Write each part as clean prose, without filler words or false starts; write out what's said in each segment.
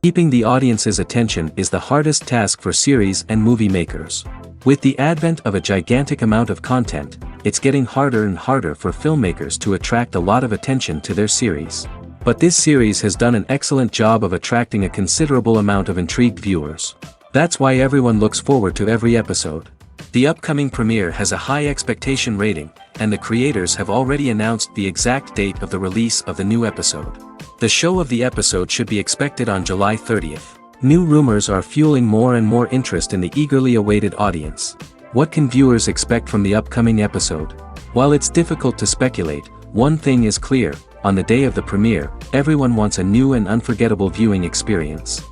Keeping the audience's attention is the hardest task for series and movie makers. With the advent of a gigantic amount of content, it's getting harder and harder for filmmakers to attract a lot of attention to their series. But this series has done an excellent job of attracting a considerable amount of intrigued viewers. That's why everyone looks forward to every episode. The upcoming premiere has a high expectation rating, and the creators have already announced the exact date of the release of the new episode. The show of the episode should be expected on July 30th. New rumors are fueling more and more interest in the eagerly awaited audience. What can viewers expect from the upcoming episode? While it's difficult to speculate, one thing is clear: on the day of the premiere, everyone wants a new and unforgettable viewing experience.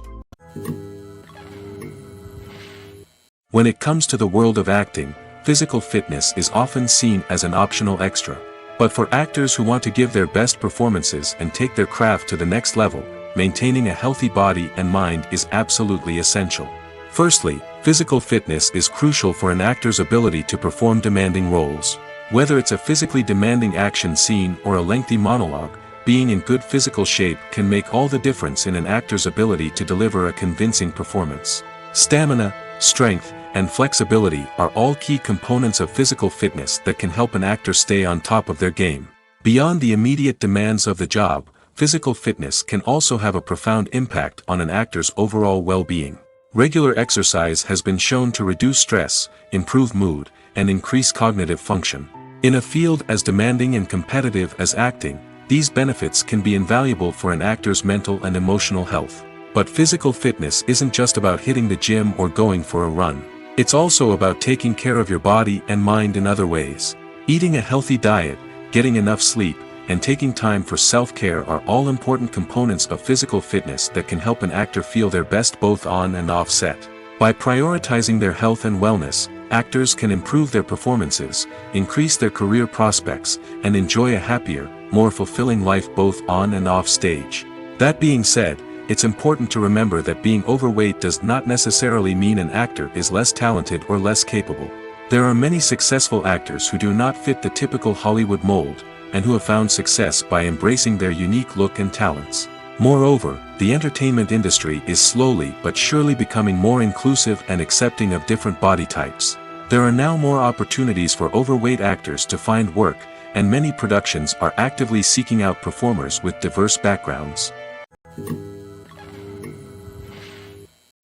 When it comes to the world of acting, physical fitness is often seen as an optional extra. But for actors who want to give their best performances and take their craft to the next level, maintaining a healthy body and mind is absolutely essential. Firstly, physical fitness is crucial for an actor's ability to perform demanding roles. Whether it's a physically demanding action scene or a lengthy monologue, being in good physical shape can make all the difference in an actor's ability to deliver a convincing performance. Stamina, strength, and flexibility are all key components of physical fitness that can help an actor stay on top of their game. Beyond the immediate demands of the job, physical fitness can also have a profound impact on an actor's overall well-being. Regular exercise has been shown to reduce stress, improve mood, and increase cognitive function. In a field as demanding and competitive as acting, these benefits can be invaluable for an actor's mental and emotional health. But physical fitness isn't just about hitting the gym or going for a run. It's also about taking care of your body and mind in other ways. Eating a healthy diet, getting enough sleep, and taking time for self-care are all important components of physical fitness that can help an actor feel their best both on and off set. By prioritizing their health and wellness, actors can improve their performances, increase their career prospects, and enjoy a happier, more fulfilling life both on and off stage. That being said, it's important to remember that being overweight does not necessarily mean an actor is less talented or less capable. There are many successful actors who do not fit the typical Hollywood mold, and who have found success by embracing their unique look and talents. Moreover, the entertainment industry is slowly but surely becoming more inclusive and accepting of different body types. There are now more opportunities for overweight actors to find work, and many productions are actively seeking out performers with diverse backgrounds.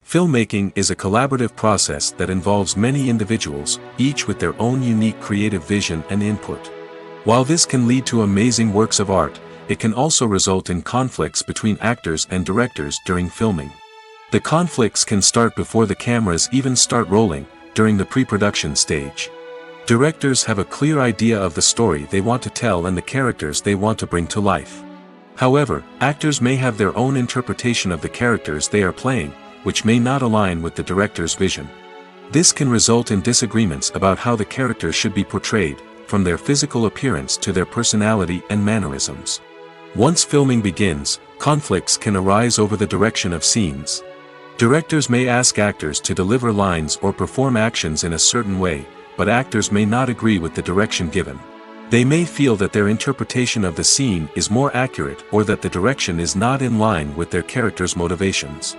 Filmmaking is a collaborative process that involves many individuals, each with their own unique creative vision and input. While this can lead to amazing works of art, it can also result in conflicts between actors and directors during filming. The conflicts can start before the cameras even start rolling, during the pre-production stage. Directors have a clear idea of the story they want to tell and the characters they want to bring to life. However, actors may have their own interpretation of the characters they are playing, which may not align with the director's vision. This can result in disagreements about how the characters should be portrayed, from their physical appearance to their personality and mannerisms. Once filming begins, conflicts can arise over the direction of scenes. Directors may ask actors to deliver lines or perform actions in a certain way, but actors may not agree with the direction given. They may feel that their interpretation of the scene is more accurate or that the direction is not in line with their character's motivations.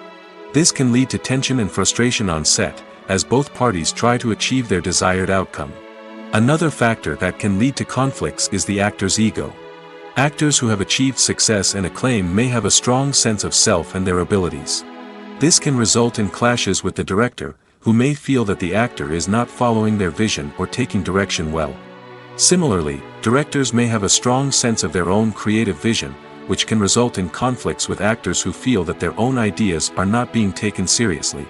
This can lead to tension and frustration on set, as both parties try to achieve their desired outcome. Another factor that can lead to conflicts is the actor's ego. Actors who have achieved success and acclaim may have a strong sense of self and their abilities. This can result in clashes with the director, who may feel that the actor is not following their vision or taking direction well. Similarly, directors may have a strong sense of their own creative vision, which can result in conflicts with actors who feel that their own ideas are not being taken seriously.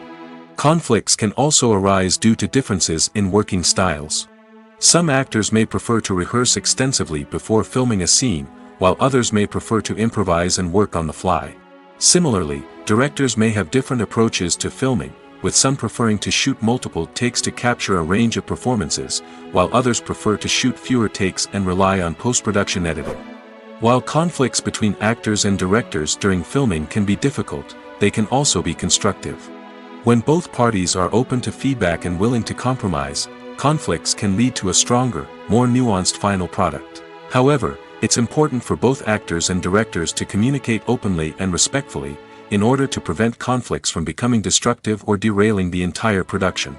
Conflicts can also arise due to differences in working styles. Some actors may prefer to rehearse extensively before filming a scene, while others may prefer to improvise and work on the fly. Similarly, directors may have different approaches to filming, with some preferring to shoot multiple takes to capture a range of performances, while others prefer to shoot fewer takes and rely on post-production editing. While conflicts between actors and directors during filming can be difficult, they can also be constructive. When both parties are open to feedback and willing to compromise, conflicts can lead to a stronger, more nuanced final product. However, it's important for both actors and directors to communicate openly and respectfully, in order to prevent conflicts from becoming destructive or derailing the entire production.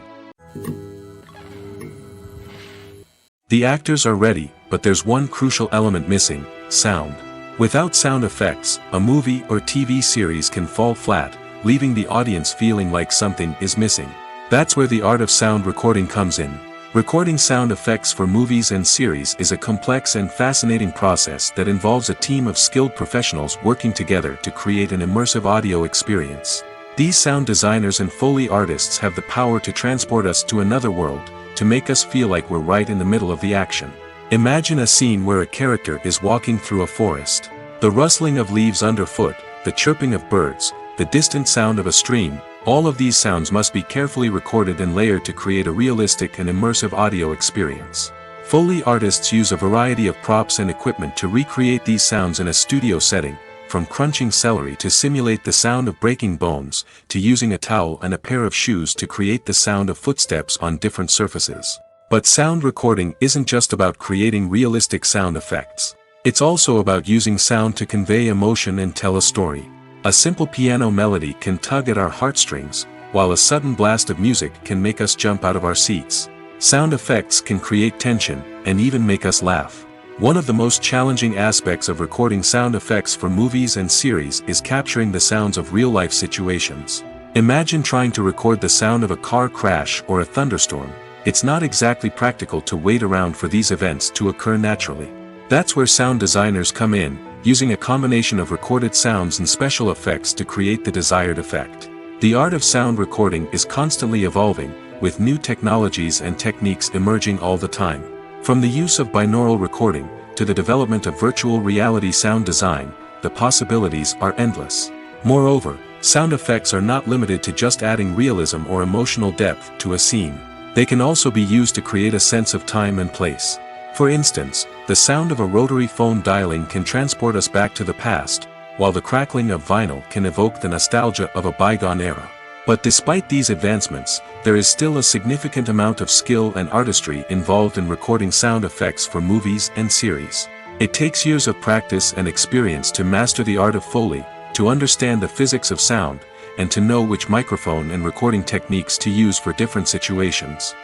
The actors are ready, but there's one crucial element missing: sound. Without sound effects, a movie or TV series can fall flat, leaving the audience feeling like something is missing. That's where the art of sound recording comes in. Recording sound effects for movies and series is a complex and fascinating process that involves a team of skilled professionals working together to create an immersive audio experience. These sound designers and Foley artists have the power to transport us to another world, to make us feel like we're right in the middle of the action. Imagine a scene where a character is walking through a forest. The rustling of leaves underfoot, the chirping of birds, the distant sound of a stream, all of these sounds must be carefully recorded and layered to create a realistic and immersive audio experience. Foley artists use a variety of props and equipment to recreate these sounds in a studio setting, from crunching celery to simulate the sound of breaking bones, to using a towel and a pair of shoes to create the sound of footsteps on different surfaces. But sound recording isn't just about creating realistic sound effects. It's also about using sound to convey emotion and tell a story. A simple piano melody can tug at our heartstrings, while a sudden blast of music can make us jump out of our seats. Sound effects can create tension, and even make us laugh. One of the most challenging aspects of recording sound effects for movies and series is capturing the sounds of real-life situations. Imagine trying to record the sound of a car crash or a thunderstorm. It's not exactly practical to wait around for these events to occur naturally. That's where sound designers come in, using a combination of recorded sounds and special effects to create the desired effect. The art of sound recording is constantly evolving, with new technologies and techniques emerging all the time. From the use of binaural recording, to the development of virtual reality sound design, the possibilities are endless. Moreover, sound effects are not limited to just adding realism or emotional depth to a scene. They can also be used to create a sense of time and place. For instance, the sound of a rotary phone dialing can transport us back to the past, while the crackling of vinyl can evoke the nostalgia of a bygone era. But despite these advancements, there is still a significant amount of skill and artistry involved in recording sound effects for movies and series. It takes years of practice and experience to master the art of Foley, to understand the physics of sound, and to know which microphone and recording techniques to use for different situations.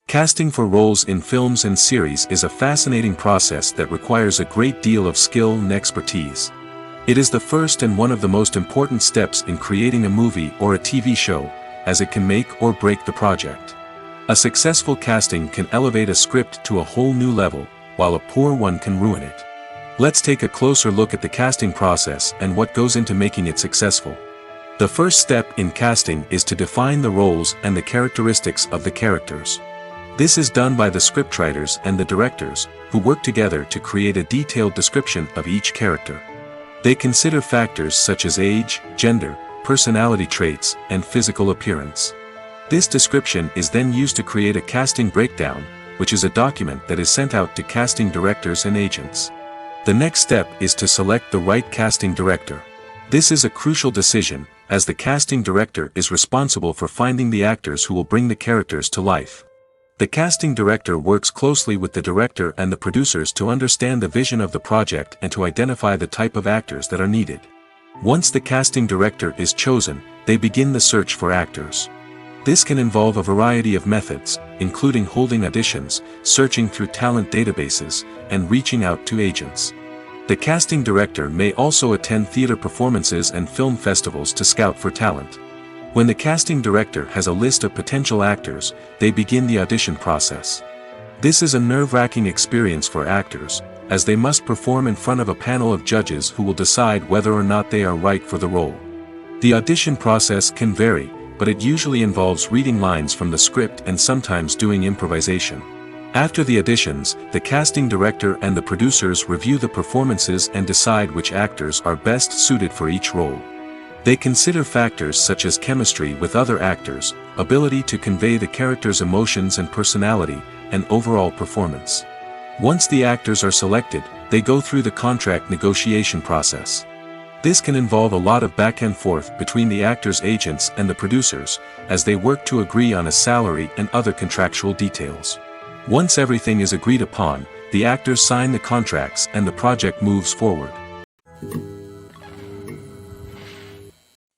Casting for roles in films and series is a fascinating process that requires a great deal of skill and expertise. It is the first and one of the most important steps in creating a movie or a TV show, as it can make or break the project. A successful casting can elevate a script to a whole new level, while a poor one can ruin it. Let's take a closer look at the casting process and what goes into making it successful. The first step in casting is to define the roles and the characteristics of the characters. This is done by the scriptwriters and the directors, who work together to create a detailed description of each character. They consider factors such as age, gender, personality traits, and physical appearance. This description is then used to create a casting breakdown, which is a document that is sent out to casting directors and agents. The next step is to select the right casting director. This is a crucial decision, as the casting director is responsible for finding the actors who will bring the characters to life. The casting director works closely with the director and the producers to understand the vision of the project and to identify the type of actors that are needed. Once the casting director is chosen, they begin the search for actors. This can involve a variety of methods, including holding auditions, searching through talent databases, and reaching out to agents. The casting director may also attend theater performances and film festivals to scout for talent. When the casting director has a list of potential actors, they begin the audition process. This is a nerve-wracking experience for actors, as they must perform in front of a panel of judges who will decide whether or not they are right for the role. The audition process can vary, but it usually involves reading lines from the script and sometimes doing improvisation. After the auditions, the casting director and the producers review the performances and decide which actors are best suited for each role. They consider factors such as chemistry with other actors, ability to convey the character's emotions and personality, and overall performance. Once the actors are selected, they go through the contract negotiation process. This can involve a lot of back and forth between the actors' agents and the producers, as they work to agree on a salary and other contractual details. Once everything is agreed upon, the actors sign the contracts and the project moves forward.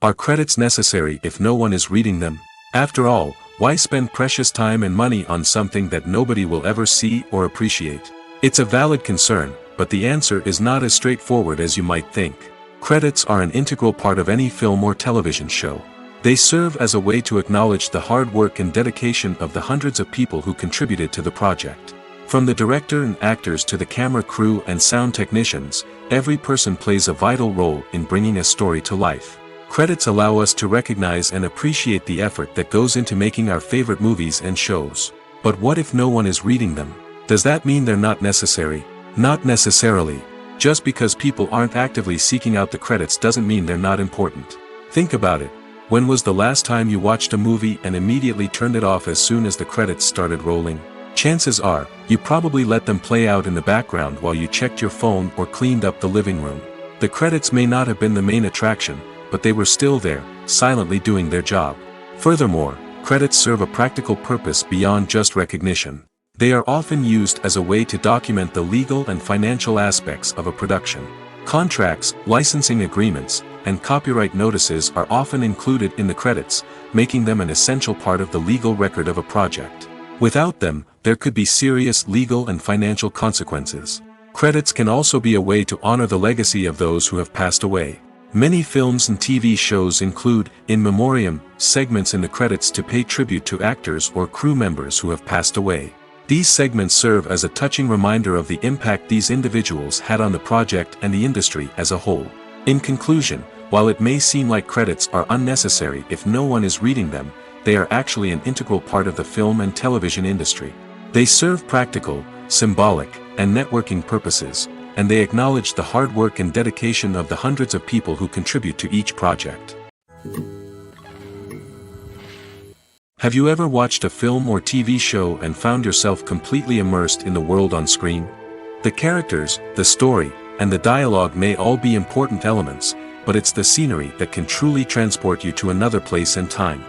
Are credits necessary if no one is reading them? After all, why spend precious time and money on something that nobody will ever see or appreciate? It's a valid concern, but the answer is not as straightforward as you might think. Credits are an integral part of any film or television show. They serve as a way to acknowledge the hard work and dedication of the hundreds of people who contributed to the project. From the director and actors to the camera crew and sound technicians, every person plays a vital role in bringing a story to life. Credits allow us to recognize and appreciate the effort that goes into making our favorite movies and shows. But what if no one is reading them? Does that mean they're not necessary? Not necessarily. Just because people aren't actively seeking out the credits doesn't mean they're not important. Think about it. When was the last time you watched a movie and immediately turned it off as soon as the credits started rolling? Chances are, you probably let them play out in the background while you checked your phone or cleaned up the living room. The credits may not have been the main attraction, but they were still there, silently doing their job. Furthermore, credits serve a practical purpose beyond just recognition. They are often used as a way to document the legal and financial aspects of a production. Contracts, licensing agreements, and copyright notices are often included in the credits, making them an essential part of the legal record of a project. Without them, there could be serious legal and financial consequences. Credits can also be a way to honor the legacy of those who have passed away. Many films and TV shows include, in memoriam, segments in the credits to pay tribute to actors or crew members who have passed away. These segments serve as a touching reminder of the impact these individuals had on the project and the industry as a whole. In conclusion, while it may seem like credits are unnecessary if no one is reading them, they are actually an integral part of the film and television industry. They serve practical, symbolic, and networking purposes, and they acknowledge the hard work and dedication of the hundreds of people who contribute to each project. Have you ever watched a film or TV show and found yourself completely immersed in the world on screen? The characters, the story, and the dialogue may all be important elements, but it's the scenery that can truly transport you to another place and time.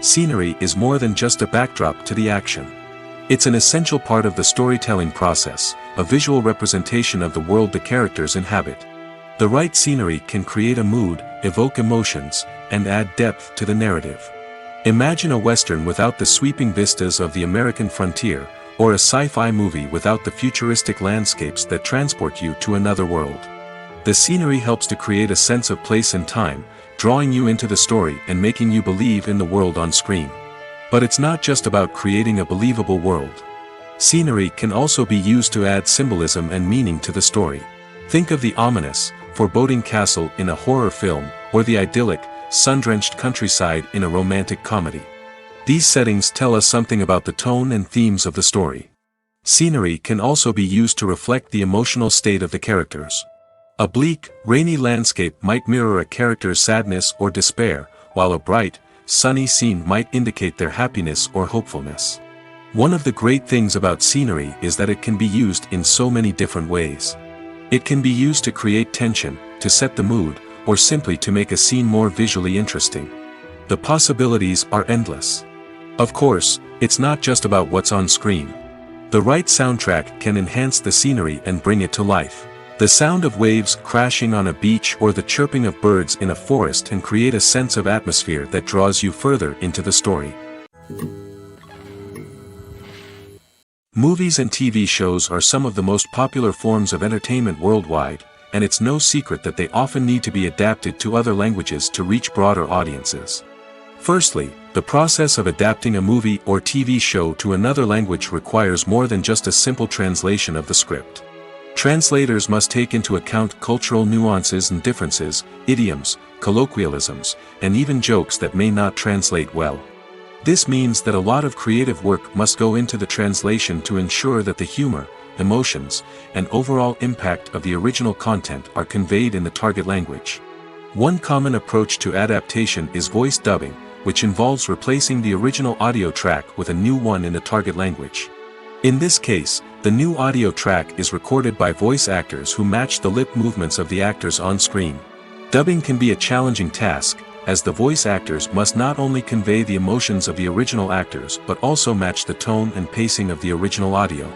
Scenery is more than just a backdrop to the action. It's an essential part of the storytelling process, a visual representation of the world the characters inhabit. The right scenery can create a mood, evoke emotions, and add depth to the narrative. Imagine a Western without the sweeping vistas of the American frontier, or a sci-fi movie without the futuristic landscapes that transport you to another world. The scenery helps to create a sense of place and time, drawing you into the story and making you believe in the world on screen. But it's not just about creating a believable world. Scenery can also be used to add symbolism and meaning to the story. Think of the ominous, foreboding castle in a horror film, or the idyllic, sun-drenched countryside in a romantic comedy. These settings tell us something about the tone and themes of the story. Scenery can also be used to reflect the emotional state of the characters. A bleak, rainy landscape might mirror a character's sadness or despair, while a bright, sunny scene might indicate their happiness or hopefulness. One of the great things about scenery is that it can be used in so many different ways. It can be used to create tension, to set the mood, or simply to make a scene more visually interesting. The possibilities are endless. Of course, it's not just about what's on screen. The right soundtrack can enhance the scenery and bring it to life. The sound of waves crashing on a beach or the chirping of birds in a forest can create a sense of atmosphere that draws you further into the story. Movies and TV shows are some of the most popular forms of entertainment worldwide, and it's no secret that they often need to be adapted to other languages to reach broader audiences. Firstly, the process of adapting a movie or TV show to another language requires more than just a simple translation of the script. Translators must take into account cultural nuances and differences, idioms, colloquialisms, and even jokes that may not translate well. This means that a lot of creative work must go into the translation to ensure that the humor, emotions, and overall impact of the original content are conveyed in the target language. One common approach to adaptation is voice dubbing, which involves replacing the original audio track with a new one in the target language. In this case, the new audio track is recorded by voice actors who match the lip movements of the actors on screen. Dubbing can be a challenging task, as the voice actors must not only convey the emotions of the original actors but also match the tone and pacing of the original audio.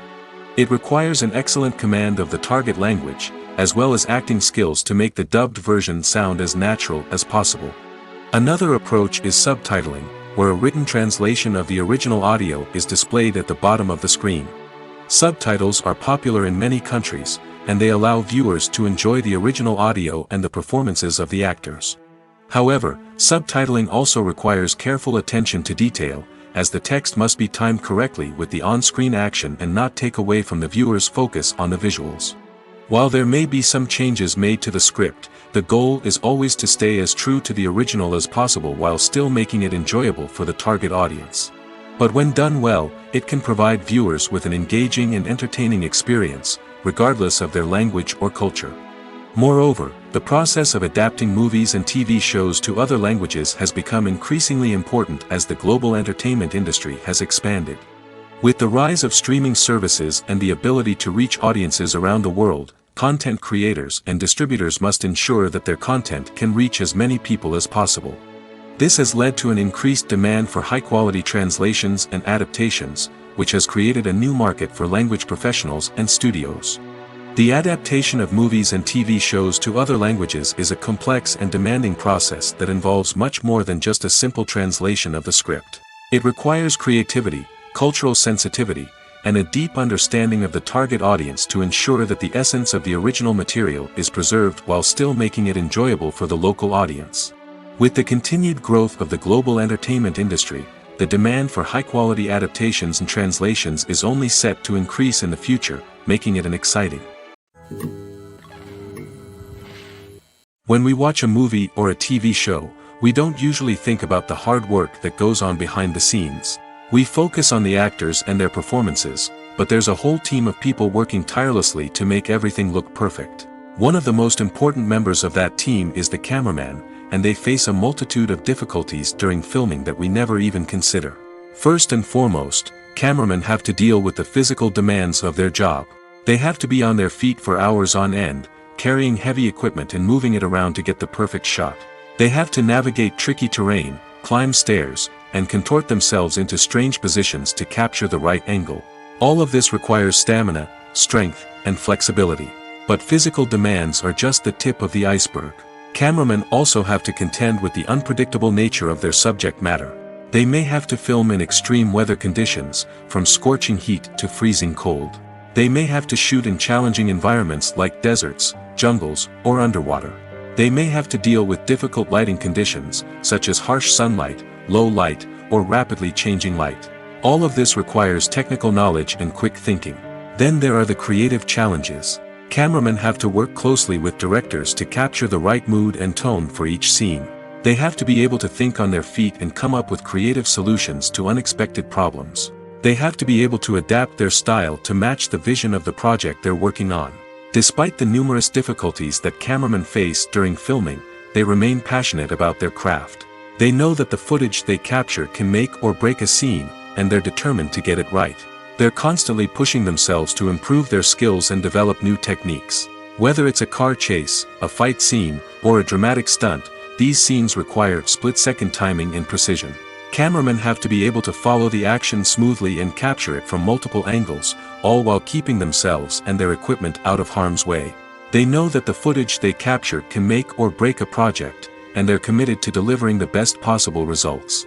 It requires an excellent command of the target language, as well as acting skills to make the dubbed version sound as natural as possible. Another approach is subtitling, where a written translation of the original audio is displayed at the bottom of the screen. Subtitles are popular in many countries, and they allow viewers to enjoy the original audio and the performances of the actors. However, subtitling also requires careful attention to detail, as the text must be timed correctly with the on-screen action and not take away from the viewer's focus on the visuals. While there may be some changes made to the script, the goal is always to stay as true to the original as possible while still making it enjoyable for the target audience. But when done well, it can provide viewers with an engaging and entertaining experience, regardless of their language or culture. Moreover, the process of adapting movies and TV shows to other languages has become increasingly important as the global entertainment industry has expanded. With the rise of streaming services and the ability to reach audiences around the world, content creators and distributors must ensure that their content can reach as many people as possible. This has led to an increased demand for high-quality translations and adaptations, which has created a new market for language professionals and studios. The adaptation of movies and TV shows to other languages is a complex and demanding process that involves much more than just a simple translation of the script. It requires creativity, cultural sensitivity, and a deep understanding of the target audience to ensure that the essence of the original material is preserved while still making it enjoyable for the local audience. With the continued growth of the global entertainment industry, the demand for high-quality adaptations and translations is only set to increase in the future, making it an exciting. When we watch a movie or a TV show, we don't usually think about the hard work that goes on behind the scenes. We focus on the actors and their performances, but there's a whole team of people working tirelessly to make everything look perfect. One of the most important members of that team is the cameraman, and they face a multitude of difficulties during filming that we never even consider. First and foremost, cameramen have to deal with the physical demands of their job. They have to be on their feet for hours on end, carrying heavy equipment and moving it around to get the perfect shot. They have to navigate tricky terrain, climb stairs, and contort themselves into strange positions to capture the right angle. All of this requires stamina, strength, and flexibility. But physical demands are just the tip of the iceberg. Cameramen also have to contend with the unpredictable nature of their subject matter. They may have to film in extreme weather conditions, from scorching heat to freezing cold. They may have to shoot in challenging environments like deserts, jungles, or underwater. They may have to deal with difficult lighting conditions, such as harsh sunlight, low light, or rapidly changing light. All of this requires technical knowledge and quick thinking. Then there are the creative challenges. Cameramen have to work closely with directors to capture the right mood and tone for each scene. They have to be able to think on their feet and come up with creative solutions to unexpected problems. They have to be able to adapt their style to match the vision of the project they're working on. Despite the numerous difficulties that cameramen face during filming, they remain passionate about their craft. They know that the footage they capture can make or break a scene, and they're determined to get it right. They're constantly pushing themselves to improve their skills and develop new techniques. Whether it's a car chase, a fight scene, or a dramatic stunt, these scenes require split-second timing and precision. Cameramen have to be able to follow the action smoothly and capture it from multiple angles, all while keeping themselves and their equipment out of harm's way. They know that the footage they capture can make or break a project, and they're committed to delivering the best possible results.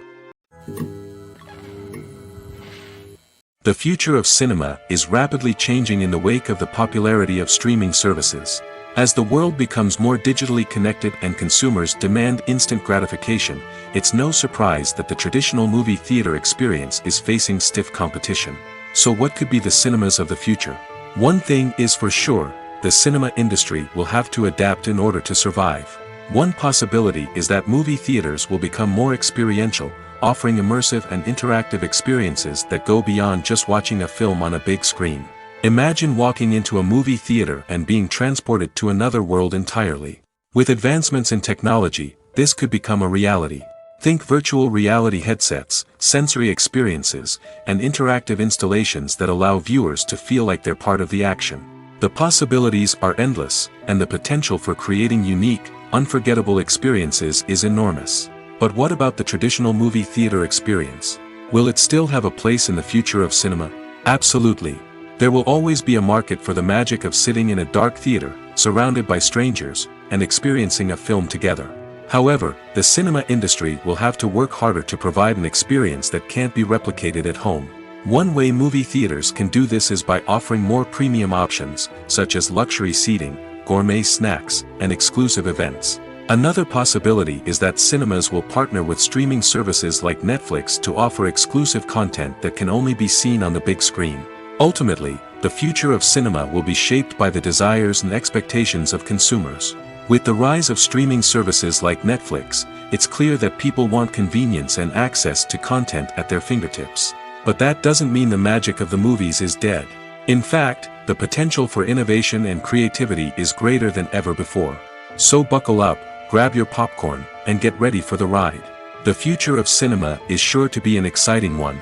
The future of cinema is rapidly changing in the wake of the popularity of streaming services. As the world becomes more digitally connected and consumers demand instant gratification, it's no surprise that the traditional movie theater experience is facing stiff competition. So what could be the cinemas of the future? One thing is for sure, the cinema industry will have to adapt in order to survive. One possibility is that movie theaters will become more experiential, offering immersive and interactive experiences that go beyond just watching a film on a big screen. Imagine walking into a movie theater and being transported to another world entirely. With advancements in technology, this could become a reality. Think virtual reality headsets, sensory experiences, and interactive installations that allow viewers to feel like they're part of the action. The possibilities are endless, and the potential for creating unique, unforgettable experiences is enormous. But what about the traditional movie theater experience? Will it still have a place in the future of cinema? Absolutely. There will always be a market for the magic of sitting in a dark theater, surrounded by strangers, and experiencing a film together. However, the cinema industry will have to work harder to provide an experience that can't be replicated at home. One way movie theaters can do this is by offering more premium options, such as luxury seating, gourmet snacks, and exclusive events. Another possibility is that cinemas will partner with streaming services like Netflix to offer exclusive content that can only be seen on the big screen. Ultimately, the future of cinema will be shaped by the desires and expectations of consumers. With the rise of streaming services like Netflix, it's clear that people want convenience and access to content at their fingertips. But that doesn't mean the magic of the movies is dead. In fact, the potential for innovation and creativity is greater than ever before. So buckle up, grab your popcorn, and get ready for the ride. The future of cinema is sure to be an exciting one.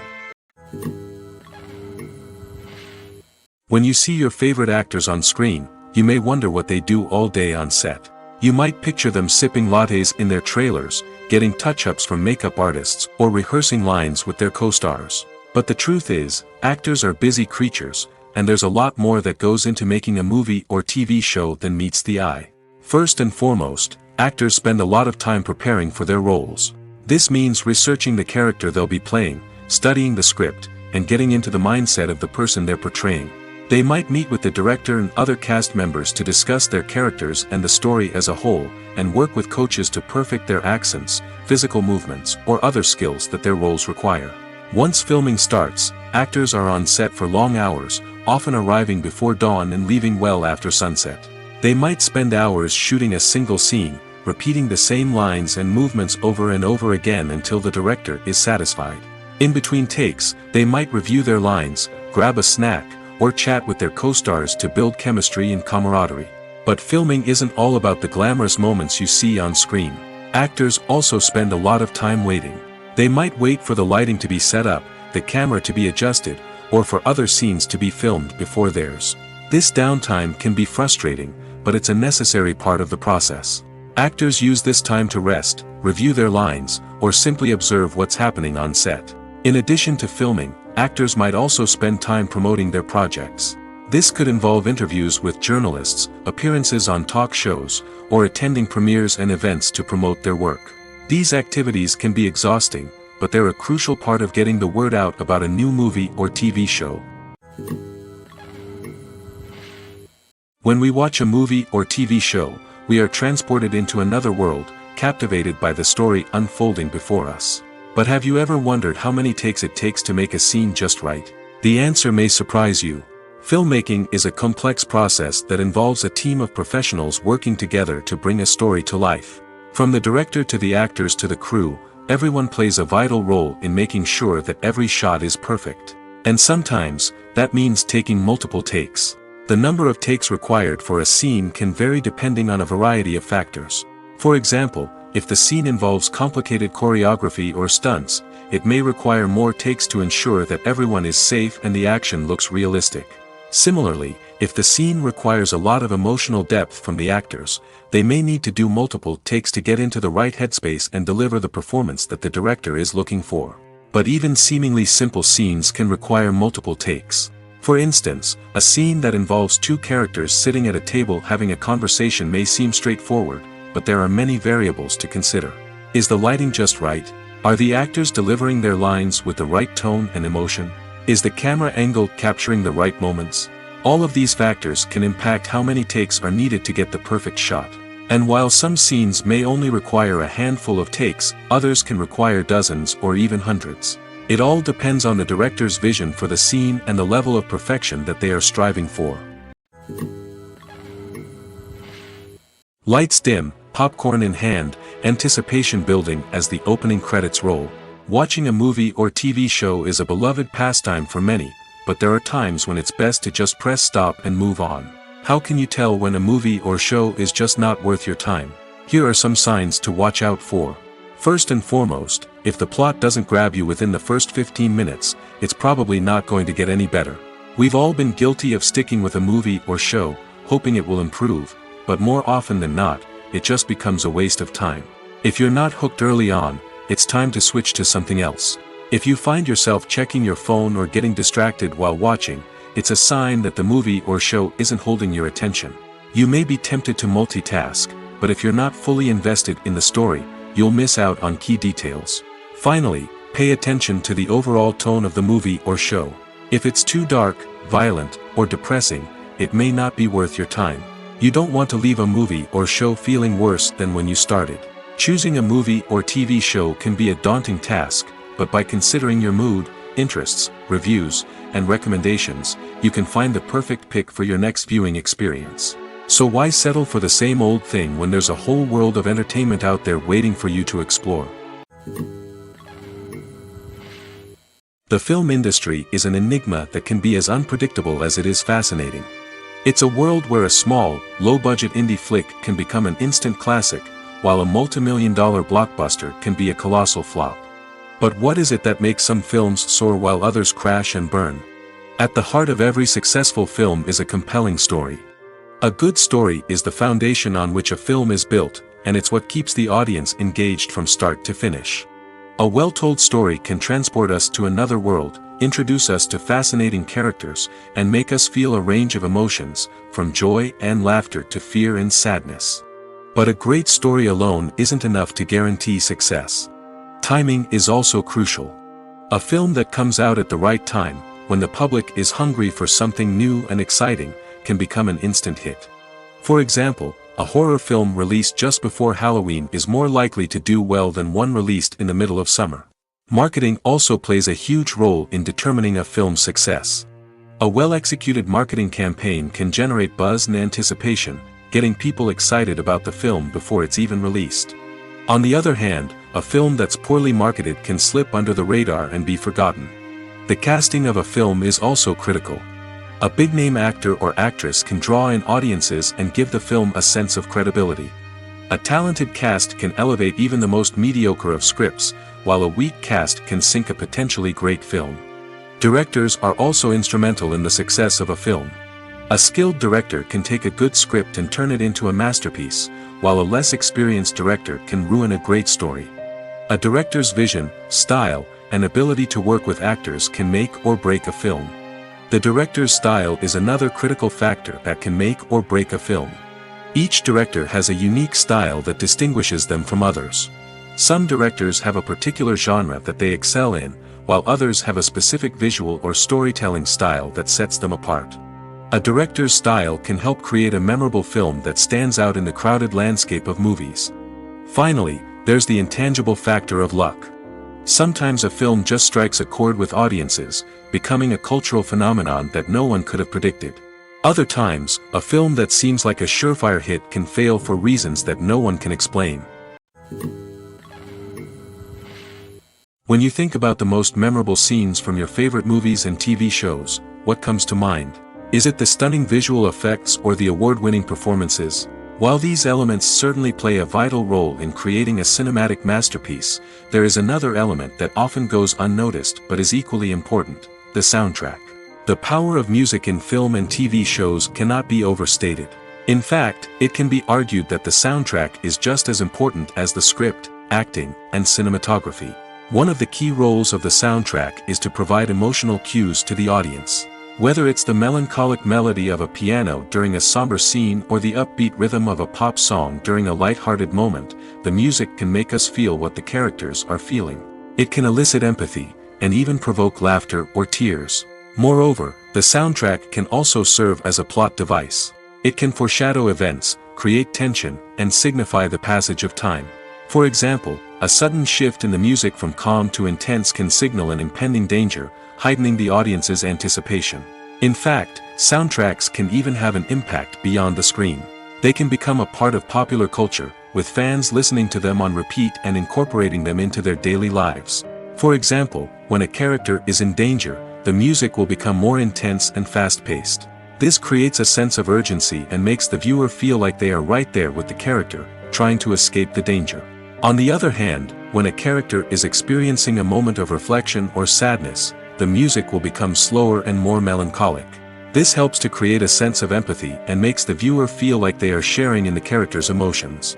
When you see your favorite actors on screen, you may wonder what they do all day on set. You might picture them sipping lattes in their trailers, getting touch-ups from makeup artists, or rehearsing lines with their co-stars. But the truth is, actors are busy creatures, and there's a lot more that goes into making a movie or TV show than meets the eye. First and foremost, actors spend a lot of time preparing for their roles. This means researching the character they'll be playing, studying the script, and getting into the mindset of the person they're portraying. They might meet with the director and other cast members to discuss their characters and the story as a whole, and work with coaches to perfect their accents, physical movements, or other skills that their roles require. Once filming starts, actors are on set for long hours, often arriving before dawn and leaving well after sunset. They might spend hours shooting a single scene, repeating the same lines and movements over and over again until the director is satisfied. In between takes, they might review their lines, grab a snack, or chat with their co-stars to build chemistry and camaraderie. But filming isn't all about the glamorous moments you see on screen. Actors also spend a lot of time waiting. They might wait for the lighting to be set up, the camera to be adjusted, or for other scenes to be filmed before theirs. This downtime can be frustrating, but it's a necessary part of the process. Actors use this time to rest, review their lines, or simply observe what's happening on set. In addition to filming, actors might also spend time promoting their projects. This could involve interviews with journalists, appearances on talk shows, or attending premieres and events to promote their work. These activities can be exhausting, but they're a crucial part of getting the word out about a new movie or TV show. When we watch a movie or TV show, we are transported into another world, captivated by the story unfolding before us. But have you ever wondered how many takes it takes to make a scene just right? The answer may surprise you. Filmmaking is a complex process that involves a team of professionals working together to bring a story to life. From the director to the actors to the crew, everyone plays a vital role in making sure that every shot is perfect. And sometimes, that means taking multiple takes. The number of takes required for a scene can vary depending on a variety of factors. For example, if the scene involves complicated choreography or stunts, it may require more takes to ensure that everyone is safe and the action looks realistic. Similarly, if the scene requires a lot of emotional depth from the actors, they may need to do multiple takes to get into the right headspace and deliver the performance that the director is looking for. But even seemingly simple scenes can require multiple takes. For instance, a scene that involves two characters sitting at a table having a conversation may seem straightforward, but there are many variables to consider. Is the lighting just right? Are the actors delivering their lines with the right tone and emotion? Is the camera angle capturing the right moments? All of these factors can impact how many takes are needed to get the perfect shot. And while some scenes may only require a handful of takes, others can require dozens or even hundreds. It all depends on the director's vision for the scene and the level of perfection that they are striving for. Lights dim, popcorn in hand, anticipation building as the opening credits roll. Watching a movie or TV show is a beloved pastime for many, but there are times when it's best to just press stop and move on. How can you tell when a movie or show is just not worth your time? Here are some signs to watch out for. First and foremost, if the plot doesn't grab you within the first 15 minutes, it's probably not going to get any better. We've all been guilty of sticking with a movie or show, hoping it will improve, but more often than not, it just becomes a waste of time. If you're not hooked early on, it's time to switch to something else. If you find yourself checking your phone or getting distracted while watching, it's a sign that the movie or show isn't holding your attention. You may be tempted to multitask, but if you're not fully invested in the story, you'll miss out on key details. Finally, pay attention to the overall tone of the movie or show. If it's too dark, violent, or depressing, it may not be worth your time. You don't want to leave a movie or show feeling worse than when you started. Choosing a movie or TV show can be a daunting task, but by considering your mood, interests, reviews, and recommendations, you can find the perfect pick for your next viewing experience. So why settle for the same old thing when there's a whole world of entertainment out there waiting for you to explore? The film industry is an enigma that can be as unpredictable as it is fascinating. It's a world where a small, low-budget indie flick can become an instant classic, while a multi-million-dollar blockbuster can be a colossal flop. But what is it that makes some films soar while others crash and burn? At the heart of every successful film is a compelling story. A good story is the foundation on which a film is built, and it's what keeps the audience engaged from start to finish. A well-told story can transport us to another world, introduce us to fascinating characters, and make us feel a range of emotions, from joy and laughter to fear and sadness. But a great story alone isn't enough to guarantee success. Timing is also crucial. A film that comes out at the right time, when the public is hungry for something new and exciting, can become an instant hit. For example, a horror film released just before Halloween is more likely to do well than one released in the middle of summer. Marketing also plays a huge role in determining a film's success. A well-executed marketing campaign can generate buzz and anticipation, getting people excited about the film before it's even released. On the other hand, a film that's poorly marketed can slip under the radar and be forgotten. The casting of a film is also critical. A big-name actor or actress can draw in audiences and give the film a sense of credibility. A talented cast can elevate even the most mediocre of scripts, while a weak cast can sink a potentially great film. Directors are also instrumental in the success of a film. A skilled director can take a good script and turn it into a masterpiece, while a less experienced director can ruin a great story. A director's vision, style, and ability to work with actors can make or break a film. The director's style is another critical factor that can make or break a film. Each director has a unique style that distinguishes them from others. Some directors have a particular genre that they excel in, while others have a specific visual or storytelling style that sets them apart. A director's style can help create a memorable film that stands out in the crowded landscape of movies. Finally, there's the intangible factor of luck. Sometimes a film just strikes a chord with audiences, becoming a cultural phenomenon that no one could have predicted. Other times, a film that seems like a surefire hit can fail for reasons that no one can explain. When you think about the most memorable scenes from your favorite movies and TV shows, what comes to mind? Is it the stunning visual effects or the award-winning performances? While these elements certainly play a vital role in creating a cinematic masterpiece, there is another element that often goes unnoticed but is equally important: the soundtrack. The power of music in film and TV shows cannot be overstated. In fact, it can be argued that the soundtrack is just as important as the script, acting, and cinematography. One of the key roles of the soundtrack is to provide emotional cues to the audience. Whether it's the melancholic melody of a piano during a somber scene or the upbeat rhythm of a pop song during a light-hearted moment, the music can make us feel what the characters are feeling. It can elicit empathy, and even provoke laughter or tears. Moreover, the soundtrack can also serve as a plot device. It can foreshadow events, create tension, and signify the passage of time. For example, a sudden shift in the music from calm to intense can signal an impending danger, heightening the audience's anticipation. In fact, soundtracks can even have an impact beyond the screen. They can become a part of popular culture, with fans listening to them on repeat and incorporating them into their daily lives. For example, when a character is in danger, the music will become more intense and fast-paced. This creates a sense of urgency and makes the viewer feel like they are right there with the character, trying to escape the danger. On the other hand, when a character is experiencing a moment of reflection or sadness, the music will become slower and more melancholic. This helps to create a sense of empathy and makes the viewer feel like they are sharing in the character's emotions.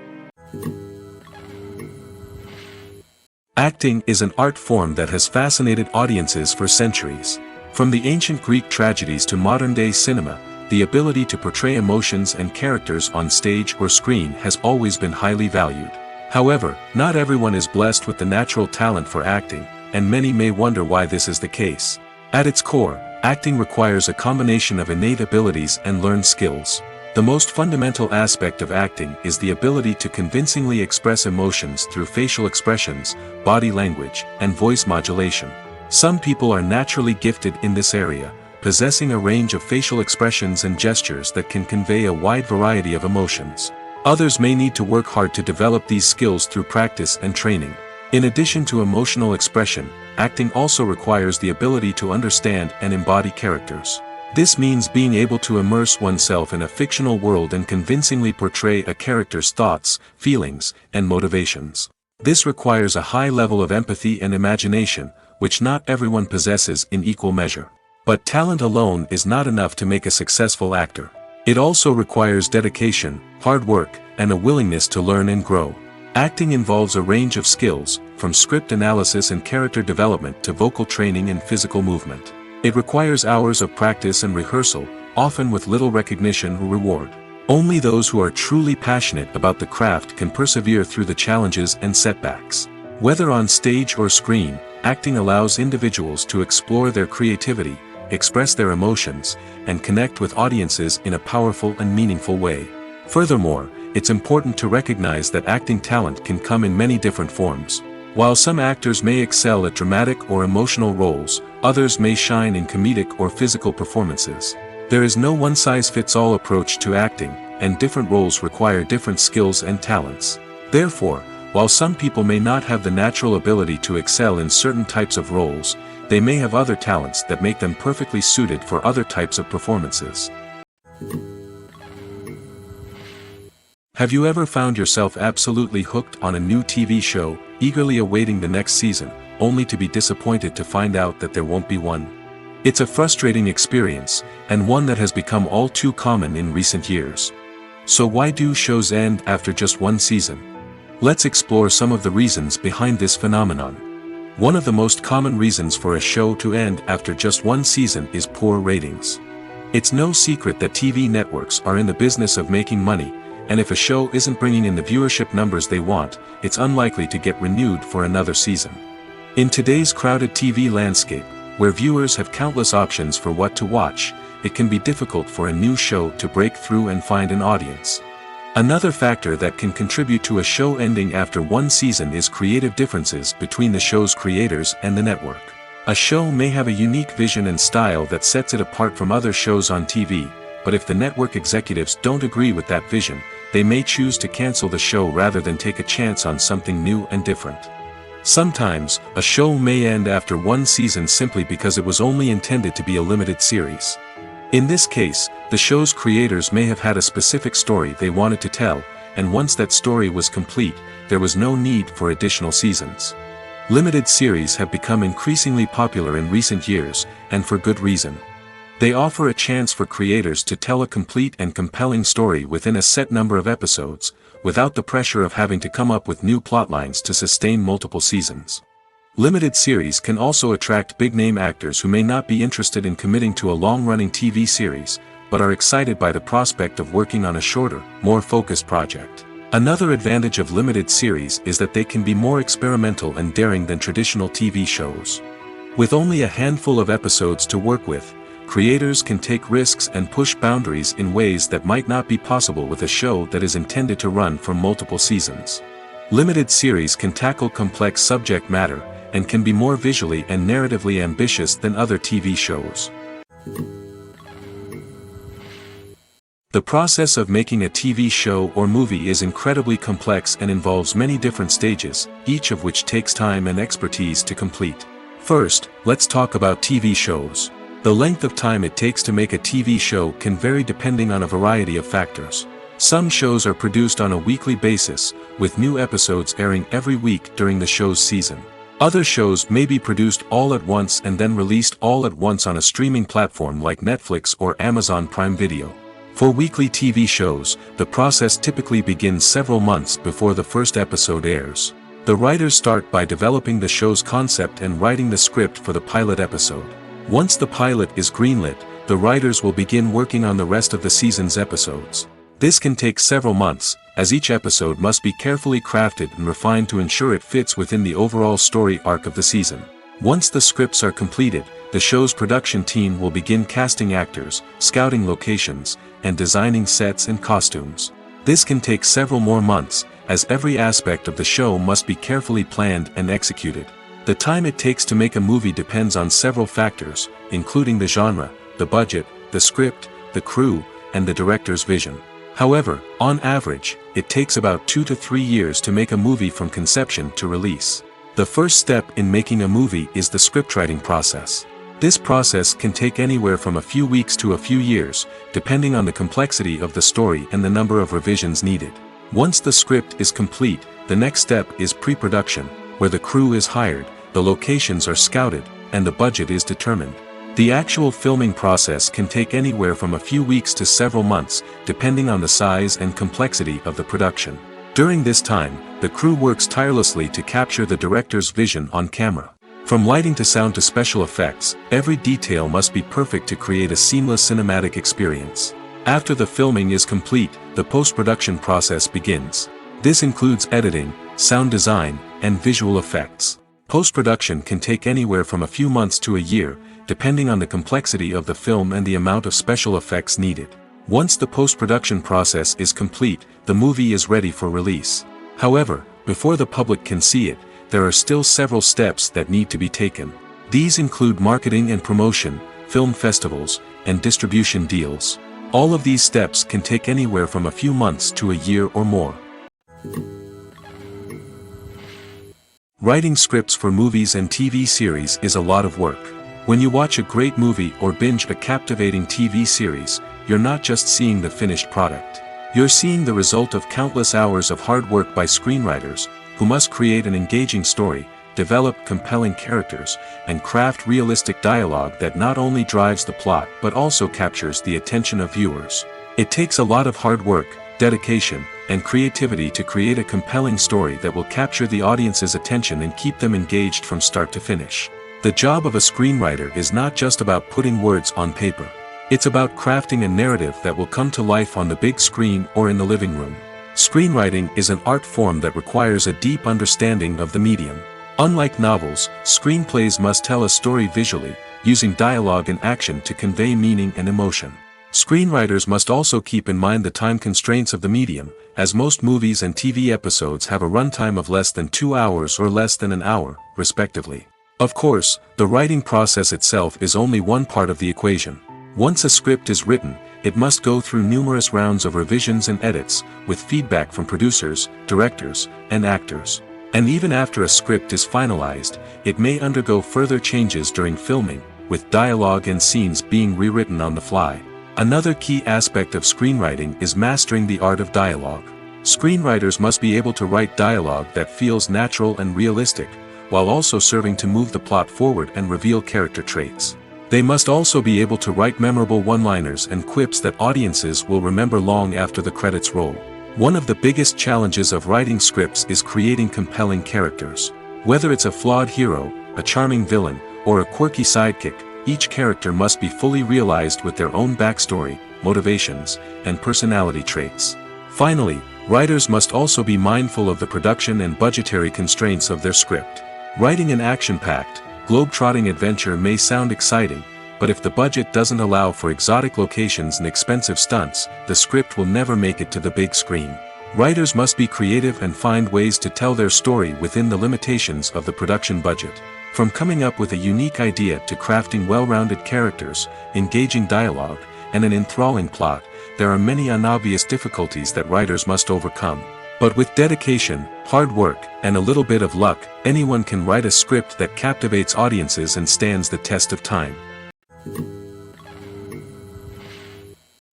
Acting is an art form that has fascinated audiences for centuries. From the ancient Greek tragedies to modern-day cinema, the ability to portray emotions and characters on stage or screen has always been highly valued. However, not everyone is blessed with the natural talent for acting, and many may wonder why this is the case. At its core, acting requires a combination of innate abilities and learned skills. The most fundamental aspect of acting is the ability to convincingly express emotions through facial expressions, body language, and voice modulation. Some people are naturally gifted in this area, possessing a range of facial expressions and gestures that can convey a wide variety of emotions. Others may need to work hard to develop these skills through practice and training. In addition to emotional expression, acting also requires the ability to understand and embody characters. This means being able to immerse oneself in a fictional world and convincingly portray a character's thoughts, feelings, and motivations. This requires a high level of empathy and imagination, which not everyone possesses in equal measure. But talent alone is not enough to make a successful actor. It also requires dedication, hard work, and a willingness to learn and grow. Acting involves a range of skills, from script analysis and character development to vocal training and physical movement. It requires hours of practice and rehearsal, often with little recognition or reward. Only those who are truly passionate about the craft can persevere through the challenges and setbacks. Whether on stage or screen, acting allows individuals to explore their creativity, express their emotions, and connect with audiences in a powerful and meaningful way. Furthermore, it's important to recognize that acting talent can come in many different forms. While some actors may excel at dramatic or emotional roles, others may shine in comedic or physical performances. There is no one-size-fits-all approach to acting, and different roles require different skills and talents. Therefore, while some people may not have the natural ability to excel in certain types of roles, they may have other talents that make them perfectly suited for other types of performances. Have you ever found yourself absolutely hooked on a new TV show, eagerly awaiting the next season, only to be disappointed to find out that there won't be one? It's a frustrating experience, and one that has become all too common in recent years. So why do shows end after just one season? Let's explore some of the reasons behind this phenomenon. One of the most common reasons for a show to end after just one season is poor ratings. It's no secret that TV networks are in the business of making money, and if a show isn't bringing in the viewership numbers they want, it's unlikely to get renewed for another season. In today's crowded TV landscape, where viewers have countless options for what to watch, it can be difficult for a new show to break through and find an audience. Another factor that can contribute to a show ending after one season is creative differences between the show's creators and the network. A show may have a unique vision and style that sets it apart from other shows on TV, but if the network executives don't agree with that vision, they may choose to cancel the show rather than take a chance on something new and different. Sometimes, a show may end after one season simply because it was only intended to be a limited series. In this case, the show's creators may have had a specific story they wanted to tell, and once that story was complete, there was no need for additional seasons. Limited series have become increasingly popular in recent years, and for good reason. They offer a chance for creators to tell a complete and compelling story within a set number of episodes, without the pressure of having to come up with new plotlines to sustain multiple seasons. Limited series can also attract big-name actors who may not be interested in committing to a long-running TV series, but are excited by the prospect of working on a shorter, more focused project. Another advantage of limited series is that they can be more experimental and daring than traditional TV shows. With only a handful of episodes to work with, creators can take risks and push boundaries in ways that might not be possible with a show that is intended to run for multiple seasons. Limited series can tackle complex subject matter, and can be more visually and narratively ambitious than other TV shows. The process of making a TV show or movie is incredibly complex and involves many different stages, each of which takes time and expertise to complete. First, let's talk about TV shows. The length of time it takes to make a TV show can vary depending on a variety of factors. Some shows are produced on a weekly basis, with new episodes airing every week during the show's season. Other shows may be produced all at once and then released all at once on a streaming platform like Netflix or Amazon Prime Video. For weekly TV shows, the process typically begins several months before the first episode airs. The writers start by developing the show's concept and writing the script for the pilot episode. Once the pilot is greenlit, the writers will begin working on the rest of the season's episodes. This can take several months, as each episode must be carefully crafted and refined to ensure it fits within the overall story arc of the season. Once the scripts are completed, the show's production team will begin casting actors, scouting locations, and designing sets and costumes. This can take several more months, as every aspect of the show must be carefully planned and executed. The time it takes to make a movie depends on several factors, including the genre, the budget, the script, the crew, and the director's vision. However, on average, it takes about 2 to 3 years to make a movie from conception to release. The first step in making a movie is the scriptwriting process. This process can take anywhere from a few weeks to a few years, depending on the complexity of the story and the number of revisions needed. Once the script is complete, the next step is pre-production, where the crew is hired, the locations are scouted, and the budget is determined. The actual filming process can take anywhere from a few weeks to several months, depending on the size and complexity of the production. During this time, the crew works tirelessly to capture the director's vision on camera. From lighting to sound to special effects, every detail must be perfect to create a seamless cinematic experience. After the filming is complete, the post-production process begins. This includes editing, sound design, and visual effects. Post-production can take anywhere from a few months to a year, depending on the complexity of the film and the amount of special effects needed. Once the post-production process is complete, the movie is ready for release. However, before the public can see it, there are still several steps that need to be taken. These include marketing and promotion, film festivals, and distribution deals. All of these steps can take anywhere from a few months to a year or more. Writing scripts for movies and TV series is a lot of work. When you watch a great movie or binge a captivating TV series, you're not just seeing the finished product. You're seeing the result of countless hours of hard work by screenwriters, who must create an engaging story, develop compelling characters, and craft realistic dialogue that not only drives the plot but also captures the attention of viewers. It takes a lot of hard work, dedication, and creativity to create a compelling story that will capture the audience's attention and keep them engaged from start to finish. The job of a screenwriter is not just about putting words on paper. It's about crafting a narrative that will come to life on the big screen or in the living room. Screenwriting is an art form that requires a deep understanding of the medium. Unlike novels, screenplays must tell a story visually, using dialogue and action to convey meaning and emotion. Screenwriters must also keep in mind the time constraints of the medium, as most movies and TV episodes have a runtime of less than 2 hours or less than an hour, respectively. Of course, the writing process itself is only one part of the equation. Once a script is written, it must go through numerous rounds of revisions and edits, with feedback from producers, directors, and actors. And even after a script is finalized, it may undergo further changes during filming, with dialogue and scenes being rewritten on the fly. Another key aspect of screenwriting is mastering the art of dialogue. Screenwriters must be able to write dialogue that feels natural and realistic, while also serving to move the plot forward and reveal character traits. They must also be able to write memorable one-liners and quips that audiences will remember long after the credits roll. One of the biggest challenges of writing scripts is creating compelling characters. Whether it's a flawed hero, a charming villain, or a quirky sidekick, each character must be fully realized with their own backstory, motivations, and personality traits. Finally, writers must also be mindful of the production and budgetary constraints of their script. Writing an action-packed, globe-trotting adventure may sound exciting, but if the budget doesn't allow for exotic locations and expensive stunts, the script will never make it to the big screen. Writers must be creative and find ways to tell their story within the limitations of the production budget. From coming up with a unique idea to crafting well-rounded characters, engaging dialogue, and an enthralling plot, there are many unobvious difficulties that writers must overcome. But with dedication, hard work, and a little bit of luck, anyone can write a script that captivates audiences and stands the test of time.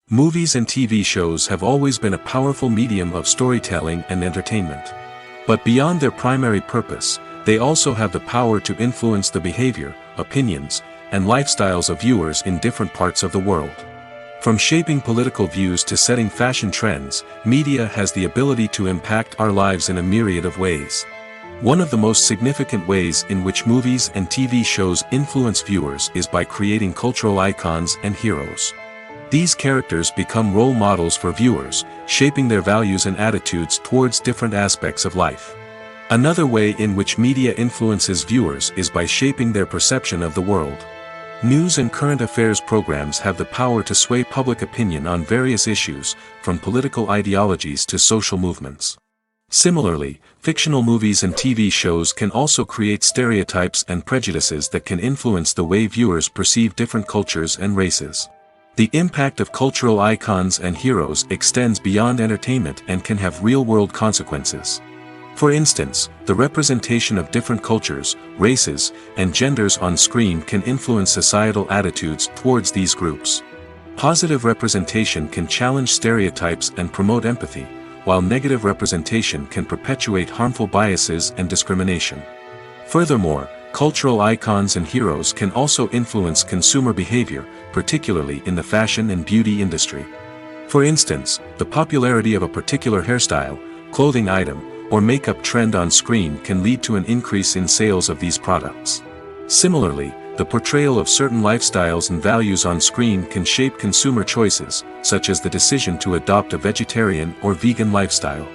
Movies and TV shows have always been a powerful medium of storytelling and entertainment. But beyond their primary purpose, they also have the power to influence the behavior, opinions, and lifestyles of viewers in different parts of the world. From shaping political views to setting fashion trends, media has the ability to impact our lives in a myriad of ways. One of the most significant ways in which movies and TV shows influence viewers is by creating cultural icons and heroes. These characters become role models for viewers, shaping their values and attitudes towards different aspects of life. Another way in which media influences viewers is by shaping their perception of the world. News and current affairs programs have the power to sway public opinion on various issues, from political ideologies to social movements. Similarly, fictional movies and TV shows can also create stereotypes and prejudices that can influence the way viewers perceive different cultures and races. The impact of cultural icons and heroes extends beyond entertainment and can have real-world consequences. For instance, the representation of different cultures, races, and genders on screen can influence societal attitudes towards these groups. Positive representation can challenge stereotypes and promote empathy, while negative representation can perpetuate harmful biases and discrimination. Furthermore, cultural icons and heroes can also influence consumer behavior, particularly in the fashion and beauty industry. For instance, the popularity of a particular hairstyle, clothing item, or makeup trend on screen can lead to an increase in sales of these products. Similarly, the portrayal of certain lifestyles and values on screen can shape consumer choices, such as the decision to adopt a vegetarian or vegan lifestyle.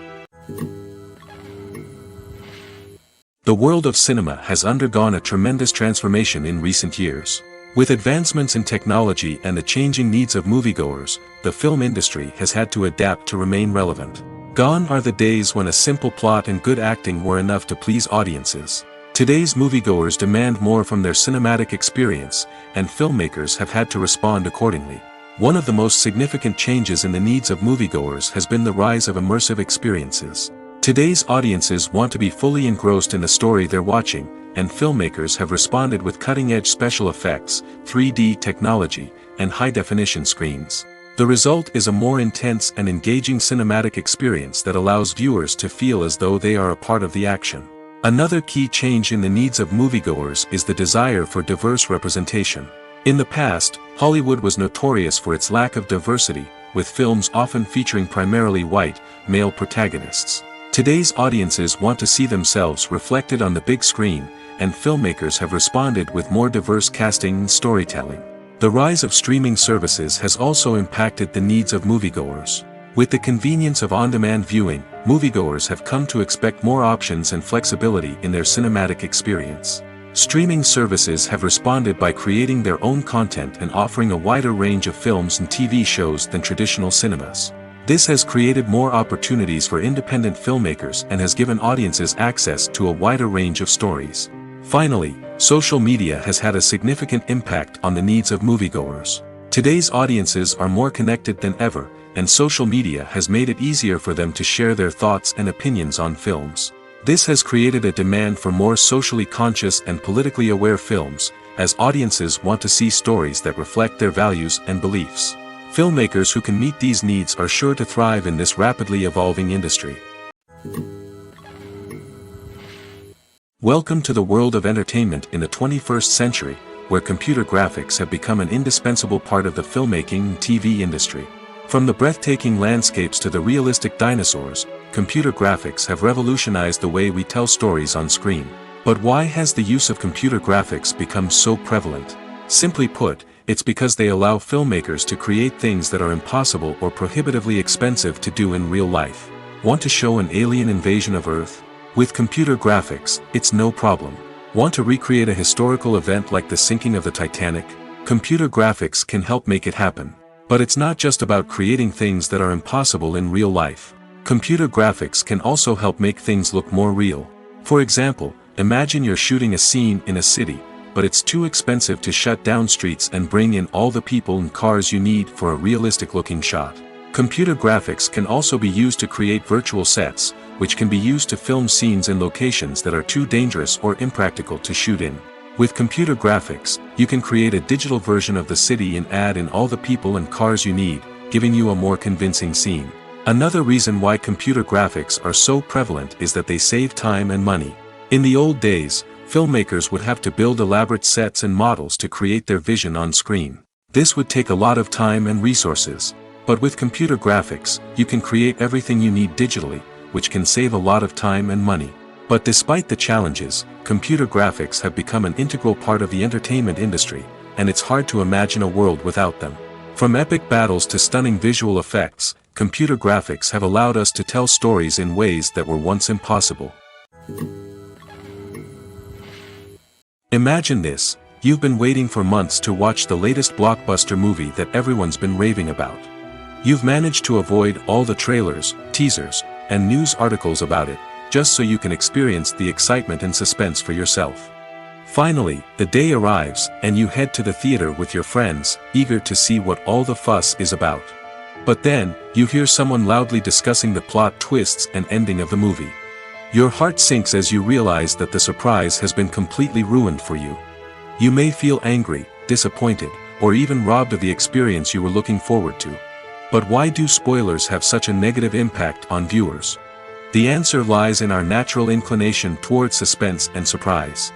The world of cinema has undergone a tremendous transformation in recent years. With advancements in technology and the changing needs of moviegoers, the film industry has had to adapt to remain relevant. Gone are the days when a simple plot and good acting were enough to please audiences. Today's moviegoers demand more from their cinematic experience, and filmmakers have had to respond accordingly. One of the most significant changes in the needs of moviegoers has been the rise of immersive experiences. Today's audiences want to be fully engrossed in the story they're watching, and filmmakers have responded with cutting-edge special effects, 3D technology, and high-definition screens. The result is a more intense and engaging cinematic experience that allows viewers to feel as though they are a part of the action. Another key change in the needs of moviegoers is the desire for diverse representation. In the past, Hollywood was notorious for its lack of diversity, with films often featuring primarily white, male protagonists. Today's audiences want to see themselves reflected on the big screen, and filmmakers have responded with more diverse casting and storytelling. The rise of streaming services has also impacted the needs of moviegoers. With the convenience of on-demand viewing, moviegoers have come to expect more options and flexibility in their cinematic experience. Streaming services have responded by creating their own content and offering a wider range of films and TV shows than traditional cinemas. This has created more opportunities for independent filmmakers and has given audiences access to a wider range of stories. Finally, social media has had a significant impact on the needs of moviegoers. Today's audiences are more connected than ever, and social media has made it easier for them to share their thoughts and opinions on films. This has created a demand for more socially conscious and politically aware films, as audiences want to see stories that reflect their values and beliefs. Filmmakers who can meet these needs are sure to thrive in this rapidly evolving industry. Welcome to the world of entertainment in the 21st century, where computer graphics have become an indispensable part of the filmmaking and TV industry. From the breathtaking landscapes to the realistic dinosaurs, computer graphics have revolutionized the way we tell stories on screen. But why has the use of computer graphics become so prevalent? Simply put, it's because they allow filmmakers to create things that are impossible or prohibitively expensive to do in real life. Want to show an alien invasion of Earth? With computer graphics, it's no problem. Want to recreate a historical event like the sinking of the Titanic? Computer graphics can help make it happen. But it's not just about creating things that are impossible in real life. Computer graphics can also help make things look more real. For example, imagine you're shooting a scene in a city, but it's too expensive to shut down streets and bring in all the people and cars you need for a realistic-looking shot. Computer graphics can also be used to create virtual sets, which can be used to film scenes in locations that are too dangerous or impractical to shoot in. With computer graphics, you can create a digital version of the city and add in all the people and cars you need, giving you a more convincing scene. Another reason why computer graphics are so prevalent is that they save time and money. In the old days, filmmakers would have to build elaborate sets and models to create their vision on screen. This would take a lot of time and resources. But with computer graphics, you can create everything you need digitally, which can save a lot of time and money. But despite the challenges, computer graphics have become an integral part of the entertainment industry, and it's hard to imagine a world without them. From epic battles to stunning visual effects, computer graphics have allowed us to tell stories in ways that were once impossible. Imagine this: you've been waiting for months to watch the latest blockbuster movie that everyone's been raving about. You've managed to avoid all the trailers, teasers, and news articles about it, just so you can experience the excitement and suspense for yourself. Finally, the day arrives, and you head to the theater with your friends, eager to see what all the fuss is about. But then, you hear someone loudly discussing the plot twists and ending of the movie. Your heart sinks as you realize that the surprise has been completely ruined for you. You may feel angry, disappointed, or even robbed of the experience you were looking forward to. But why do spoilers have such a negative impact on viewers? The answer lies in our natural inclination toward suspense and surprise.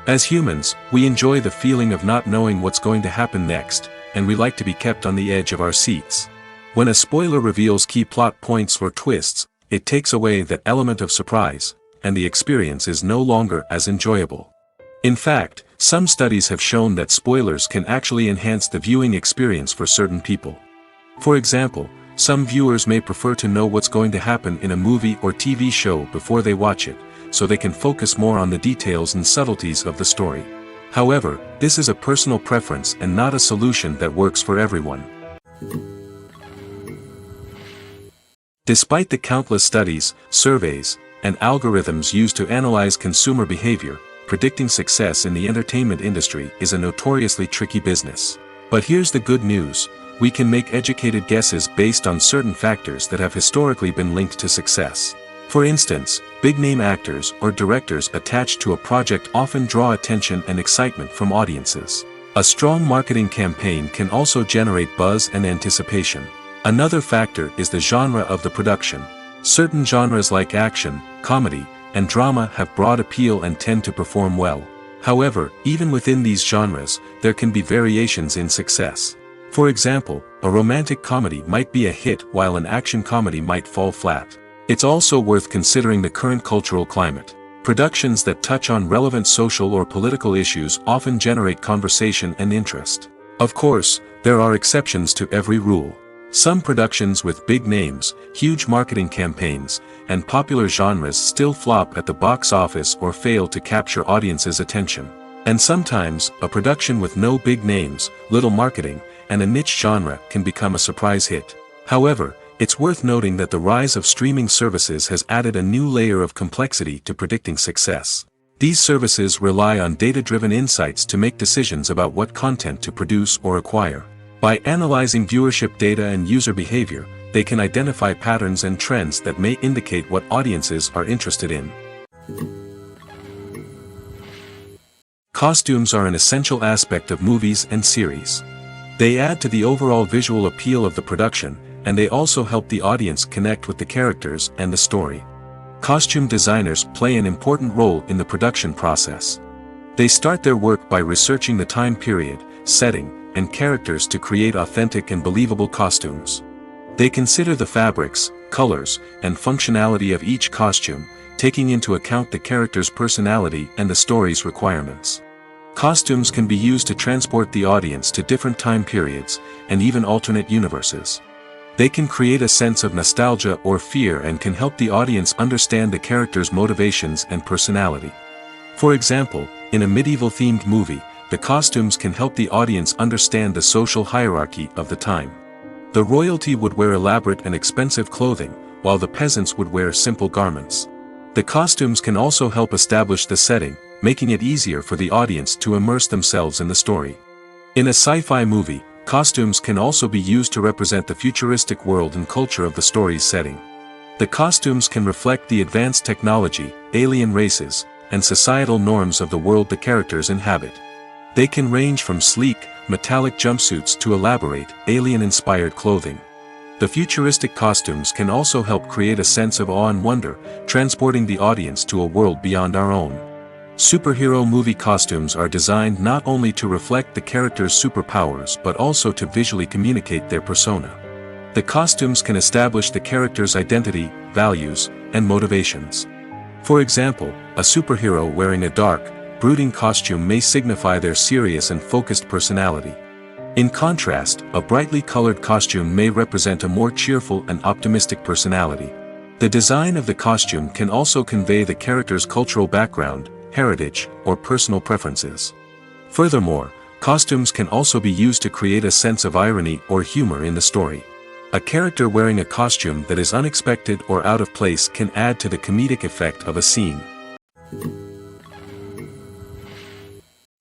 As humans, we enjoy the feeling of not knowing what's going to happen next, and we like to be kept on the edge of our seats. When a spoiler reveals key plot points or twists, it takes away that element of surprise, and the experience is no longer as enjoyable. In fact, some studies have shown that spoilers can actually enhance the viewing experience for certain people. For example, some viewers may prefer to know what's going to happen in a movie or TV show before they watch it, so they can focus more on the details and subtleties of the story. However, this is a personal preference and not a solution that works for everyone. Despite the countless studies, surveys, and algorithms used to analyze consumer behavior, predicting success in the entertainment industry is a notoriously tricky business. But here's the good news: we can make educated guesses based on certain factors that have historically been linked to success. For instance, big-name actors or directors attached to a project often draw attention and excitement from audiences. A strong marketing campaign can also generate buzz and anticipation. Another factor is the genre of the production. Certain genres like action, comedy, and drama have broad appeal and tend to perform well. However, even within these genres, there can be variations in success. For example, a romantic comedy might be a hit while an action comedy might fall flat. It's also worth considering the current cultural climate. Productions that touch on relevant social or political issues often generate conversation and interest. Of course, there are exceptions to every rule. Some productions with big names, huge marketing campaigns, and popular genres still flop at the box office or fail to capture audiences' attention. And sometimes, a production with no big names, little marketing, and a niche genre can become a surprise hit. However, it's worth noting that the rise of streaming services has added a new layer of complexity to predicting success. These services rely on data-driven insights to make decisions about what content to produce or acquire. By analyzing viewership data and user behavior, they can identify patterns and trends that may indicate what audiences are interested in. Costumes are an essential aspect of movies and series. They add to the overall visual appeal of the production, and they also help the audience connect with the characters and the story. Costume designers play an important role in the production process. They start their work by researching the time period, setting, and characters to create authentic and believable costumes. They consider the fabrics, colors, and functionality of each costume, taking into account the character's personality and the story's requirements. Costumes can be used to transport the audience to different time periods, and even alternate universes. They can create a sense of nostalgia or fear and can help the audience understand the character's motivations and personality. For example, in a medieval-themed movie, the costumes can help the audience understand the social hierarchy of the time. The royalty would wear elaborate and expensive clothing, while the peasants would wear simple garments. The costumes can also help establish the setting, making it easier for the audience to immerse themselves in the story. In a sci-fi movie, costumes can also be used to represent the futuristic world and culture of the story's setting. The costumes can reflect the advanced technology, alien races, and societal norms of the world the characters inhabit. They can range from sleek, metallic jumpsuits to elaborate, alien-inspired clothing. The futuristic costumes can also help create a sense of awe and wonder, transporting the audience to a world beyond our own. Superhero movie costumes are designed not only to reflect the character's superpowers but also to visually communicate their persona. The costumes can establish the character's identity, values, and motivations. For example, a superhero wearing a dark, brooding costume may signify their serious and focused personality. In contrast, a brightly colored costume may represent a more cheerful and optimistic personality. The design of the costume can also convey the character's cultural background, heritage, or personal preferences. Furthermore, costumes can also be used to create a sense of irony or humor in the story. A character wearing a costume that is unexpected or out of place can add to the comedic effect of a scene.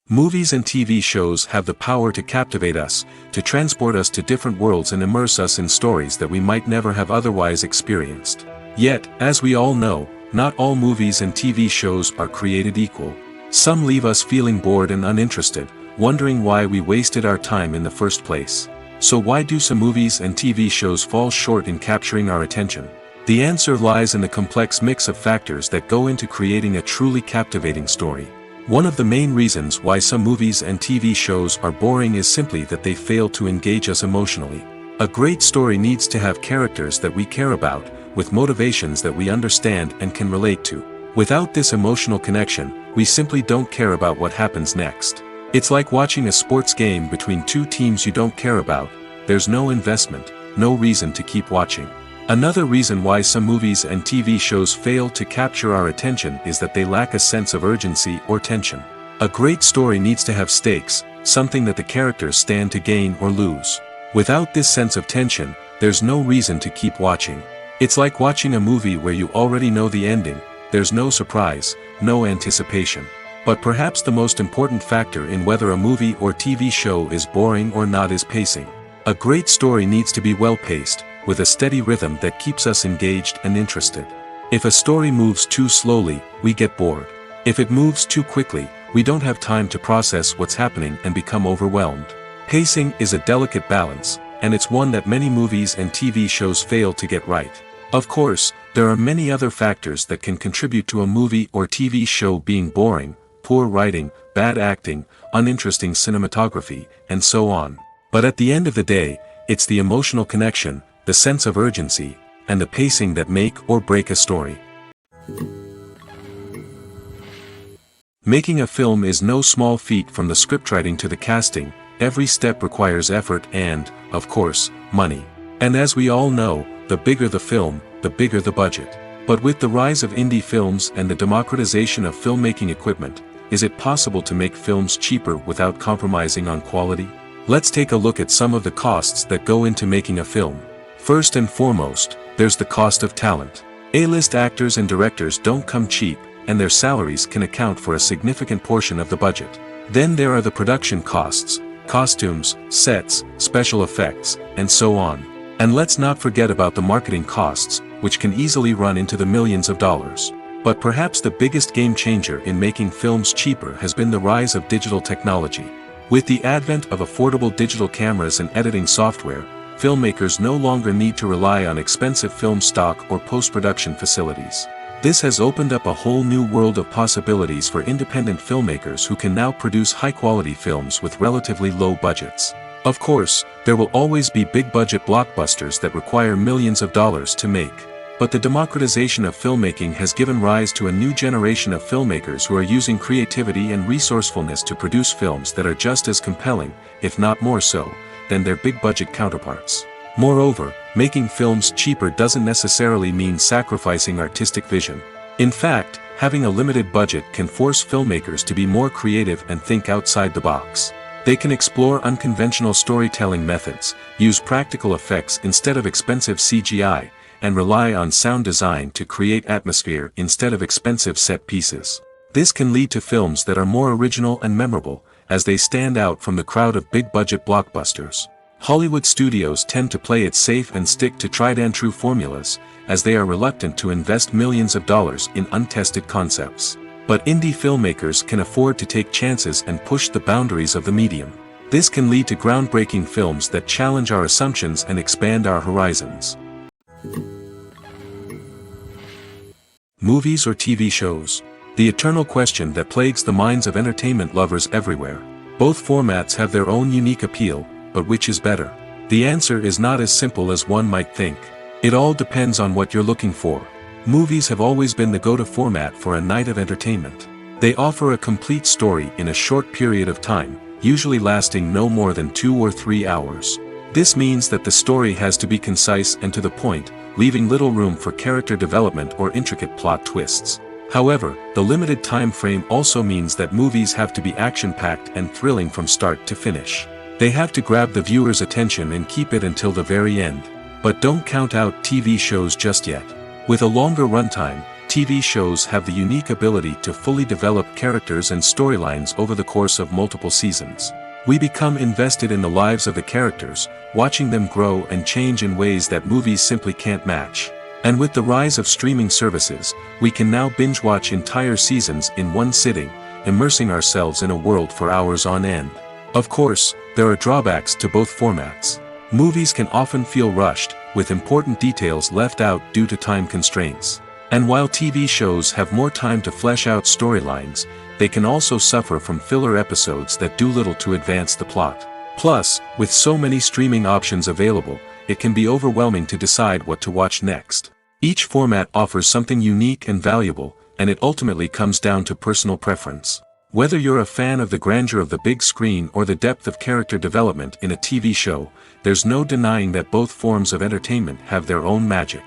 Movies and TV shows have the power to captivate us, to transport us to different worlds and immerse us in stories that we might never have otherwise experienced. Yet, as we all know, not all movies and TV shows are created equal. Some leave us feeling bored and uninterested, wondering why we wasted our time in the first place. So why do some movies and TV shows fall short in capturing our attention? The answer lies in the complex mix of factors that go into creating a truly captivating story. One of the main reasons why some movies and TV shows are boring is simply that they fail to engage us emotionally. A great story needs to have characters that we care about, with motivations that we understand and can relate to. Without this emotional connection, we simply don't care about what happens next. It's like watching a sports game between two teams you don't care about. There's no investment, no reason to keep watching. Another reason why some movies and TV shows fail to capture our attention is that they lack a sense of urgency or tension. A great story needs to have stakes, something that the characters stand to gain or lose. Without this sense of tension, there's no reason to keep watching. It's like watching a movie where you already know the ending. There's no surprise, no anticipation. But perhaps the most important factor in whether a movie or TV show is boring or not is pacing. A great story needs to be well-paced, with a steady rhythm that keeps us engaged and interested. If a story moves too slowly, we get bored. If it moves too quickly, we don't have time to process what's happening and become overwhelmed. Pacing is a delicate balance, and it's one that many movies and TV shows fail to get right. Of course, there are many other factors that can contribute to a movie or TV show being boring: poor writing, bad acting, uninteresting cinematography, and so on. But at the end of the day, it's the emotional connection, the sense of urgency, and the pacing that make or break a story. Making a film is no small feat. From the scriptwriting to the casting, every step requires effort and, of course, money. And as we all know, the bigger the film, the bigger the budget. But with the rise of indie films and the democratization of filmmaking equipment, is it possible to make films cheaper without compromising on quality? Let's take a look at some of the costs that go into making a film. First and foremost, there's the cost of talent. A-list actors and directors don't come cheap, and their salaries can account for a significant portion of the budget. Then there are the production costs, costumes, sets, special effects, and so on. And let's not forget about the marketing costs, which can easily run into the millions of dollars. But perhaps the biggest game changer in making films cheaper has been the rise of digital technology. With the advent of affordable digital cameras and editing software, filmmakers no longer need to rely on expensive film stock or post-production facilities. This has opened up a whole new world of possibilities for independent filmmakers who can now produce high-quality films with relatively low budgets. Of course, there will always be big-budget blockbusters that require millions of dollars to make. But the democratization of filmmaking has given rise to a new generation of filmmakers who are using creativity and resourcefulness to produce films that are just as compelling, if not more so, than their big-budget counterparts. Moreover, making films cheaper doesn't necessarily mean sacrificing artistic vision. In fact, having a limited budget can force filmmakers to be more creative and think outside the box. They can explore unconventional storytelling methods, use practical effects instead of expensive CGI, and rely on sound design to create atmosphere instead of expensive set pieces. This can lead to films that are more original and memorable, as they stand out from the crowd of big-budget blockbusters. Hollywood studios tend to play it safe and stick to tried-and-true formulas, as they are reluctant to invest millions of dollars in untested concepts. But indie filmmakers can afford to take chances and push the boundaries of the medium. This can lead to groundbreaking films that challenge our assumptions and expand our horizons. Movies or TV shows? The eternal question that plagues the minds of entertainment lovers everywhere. Both formats have their own unique appeal, but which is better? The answer is not as simple as one might think. It all depends on what you're looking for. Movies have always been the go-to format for a night of entertainment. They offer a complete story in a short period of time, usually lasting no more than 2 or 3 hours. This means that the story has to be concise and to the point, leaving little room for character development or intricate plot twists. However, the limited time frame also means that movies have to be action-packed and thrilling from start to finish. They have to grab the viewer's attention and keep it until the very end. But don't count out TV shows just yet. With a longer runtime, TV shows have the unique ability to fully develop characters and storylines over the course of multiple seasons. We become invested in the lives of the characters, watching them grow and change in ways that movies simply can't match. And with the rise of streaming services, we can now binge-watch entire seasons in one sitting, immersing ourselves in a world for hours on end. Of course, there are drawbacks to both formats. Movies can often feel rushed, with important details left out due to time constraints. And while TV shows have more time to flesh out storylines, they can also suffer from filler episodes that do little to advance the plot. Plus, with so many streaming options available, it can be overwhelming to decide what to watch next. Each format offers something unique and valuable, and it ultimately comes down to personal preference. Whether you're a fan of the grandeur of the big screen or the depth of character development in a TV show, there's no denying that both forms of entertainment have their own magic.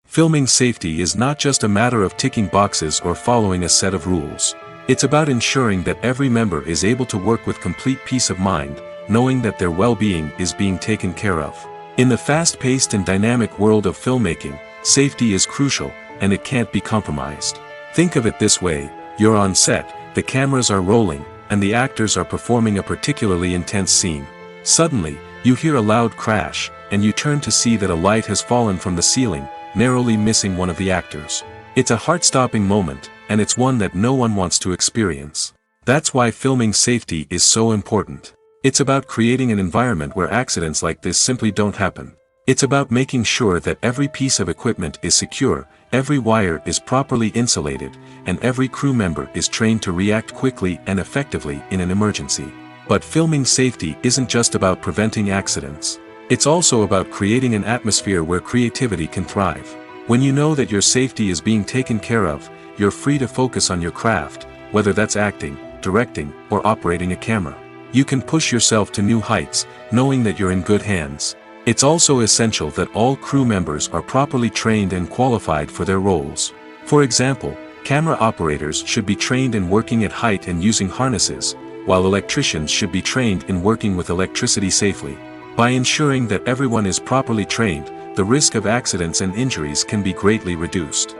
Filming safety is not just a matter of ticking boxes or following a set of rules. It's about ensuring that every member is able to work with complete peace of mind, knowing that their well-being is being taken care of. In the fast-paced and dynamic world of filmmaking, safety is crucial, and it can't be compromised. Think of it this way: you're on set, the cameras are rolling, and the actors are performing a particularly intense scene. Suddenly, you hear a loud crash, and you turn to see that a light has fallen from the ceiling, narrowly missing one of the actors. It's a heart-stopping moment, and it's one that no one wants to experience. That's why filming safety is so important. It's about creating an environment where accidents like this simply don't happen. It's about making sure that every piece of equipment is secure, every wire is properly insulated, and every crew member is trained to react quickly and effectively in an emergency. But filming safety isn't just about preventing accidents. It's also about creating an atmosphere where creativity can thrive. When you know that your safety is being taken care of, you're free to focus on your craft, whether that's acting, directing, or operating a camera. You can push yourself to new heights, knowing that you're in good hands. It's also essential that all crew members are properly trained and qualified for their roles. For example, camera operators should be trained in working at height and using harnesses, while electricians should be trained in working with electricity safely. By ensuring that everyone is properly trained, the risk of accidents and injuries can be greatly reduced.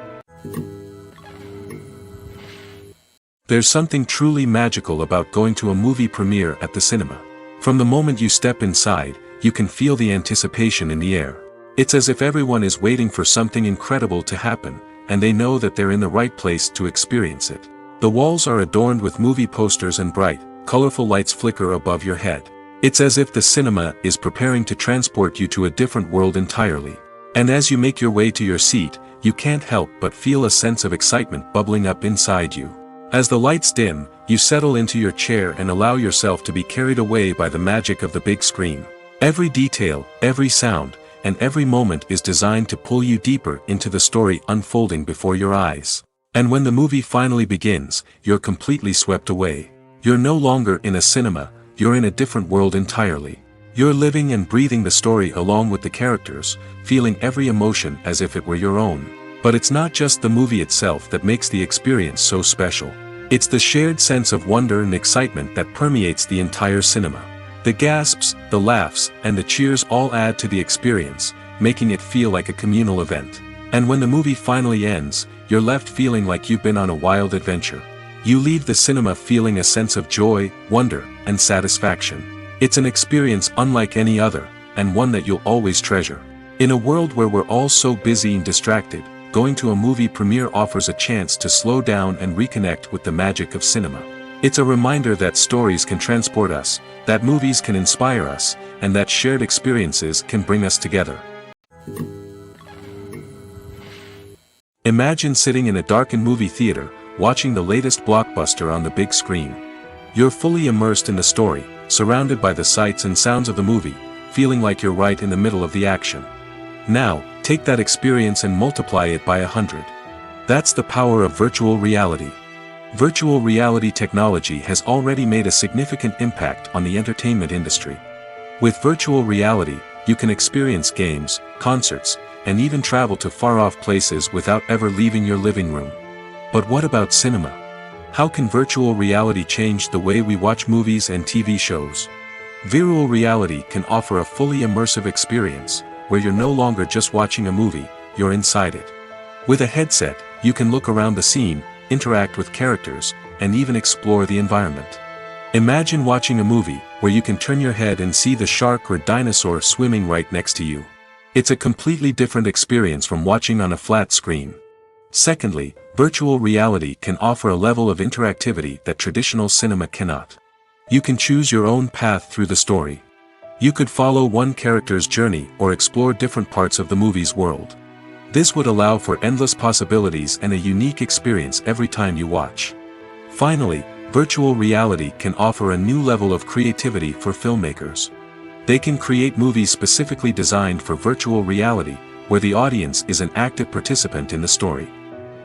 There's something truly magical about going to a movie premiere at the cinema. From the moment you step inside, you can feel the anticipation in the air. It's as if everyone is waiting for something incredible to happen, and they know that they're in the right place to experience it. The walls are adorned with movie posters and bright, colorful lights flicker above your head. It's as if the cinema is preparing to transport you to a different world entirely. And as you make your way to your seat, you can't help but feel a sense of excitement bubbling up inside you. As the lights dim, you settle into your chair and allow yourself to be carried away by the magic of the big screen. Every detail, every sound, and every moment is designed to pull you deeper into the story unfolding before your eyes. And when the movie finally begins, you're completely swept away. You're no longer in a cinema, you're in a different world entirely. You're living and breathing the story along with the characters, feeling every emotion as if it were your own. But it's not just the movie itself that makes the experience so special. It's the shared sense of wonder and excitement that permeates the entire cinema. The gasps, the laughs, and the cheers all add to the experience, making it feel like a communal event. And when the movie finally ends, you're left feeling like you've been on a wild adventure. You leave the cinema feeling a sense of joy, wonder, and satisfaction. It's an experience unlike any other, and one that you'll always treasure. In a world where we're all so busy and distracted, going to a movie premiere offers a chance to slow down and reconnect with the magic of cinema. It's a reminder that stories can transport us, that movies can inspire us, and that shared experiences can bring us together. Imagine sitting in a darkened movie theater, watching the latest blockbuster on the big screen. You're fully immersed in the story, surrounded by the sights and sounds of the movie, feeling like you're right in the middle of the action. Now, take that experience and multiply it by 100. That's the power of virtual reality. Virtual reality technology has already made a significant impact on the entertainment industry. With virtual reality, you can experience games, concerts, and even travel to far-off places without ever leaving your living room. But what about cinema? How can virtual reality change the way we watch movies and TV shows? Virtual reality can offer a fully immersive experience, where you're no longer just watching a movie, you're inside it. With a headset, you can look around the scene, interact with characters, and even explore the environment. Imagine watching a movie where you can turn your head and see the shark or dinosaur swimming right next to you. It's a completely different experience from watching on a flat screen. Secondly, virtual reality can offer a level of interactivity that traditional cinema cannot. You can choose your own path through the story. You could follow one character's journey or explore different parts of the movie's world. This would allow for endless possibilities and a unique experience every time you watch. Finally, virtual reality can offer a new level of creativity for filmmakers. They can create movies specifically designed for virtual reality, where the audience is an active participant in the story.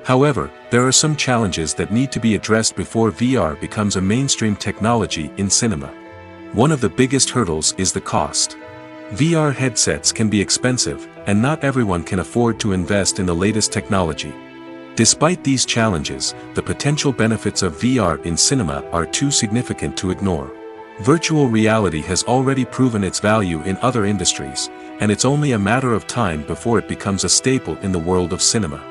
However, there are some challenges that need to be addressed before VR becomes a mainstream technology in cinema. One of the biggest hurdles is the cost. VR headsets can be expensive, and not everyone can afford to invest in the latest technology. Despite these challenges, the potential benefits of VR in cinema are too significant to ignore. Virtual reality has already proven its value in other industries, and it's only a matter of time before it becomes a staple in the world of cinema.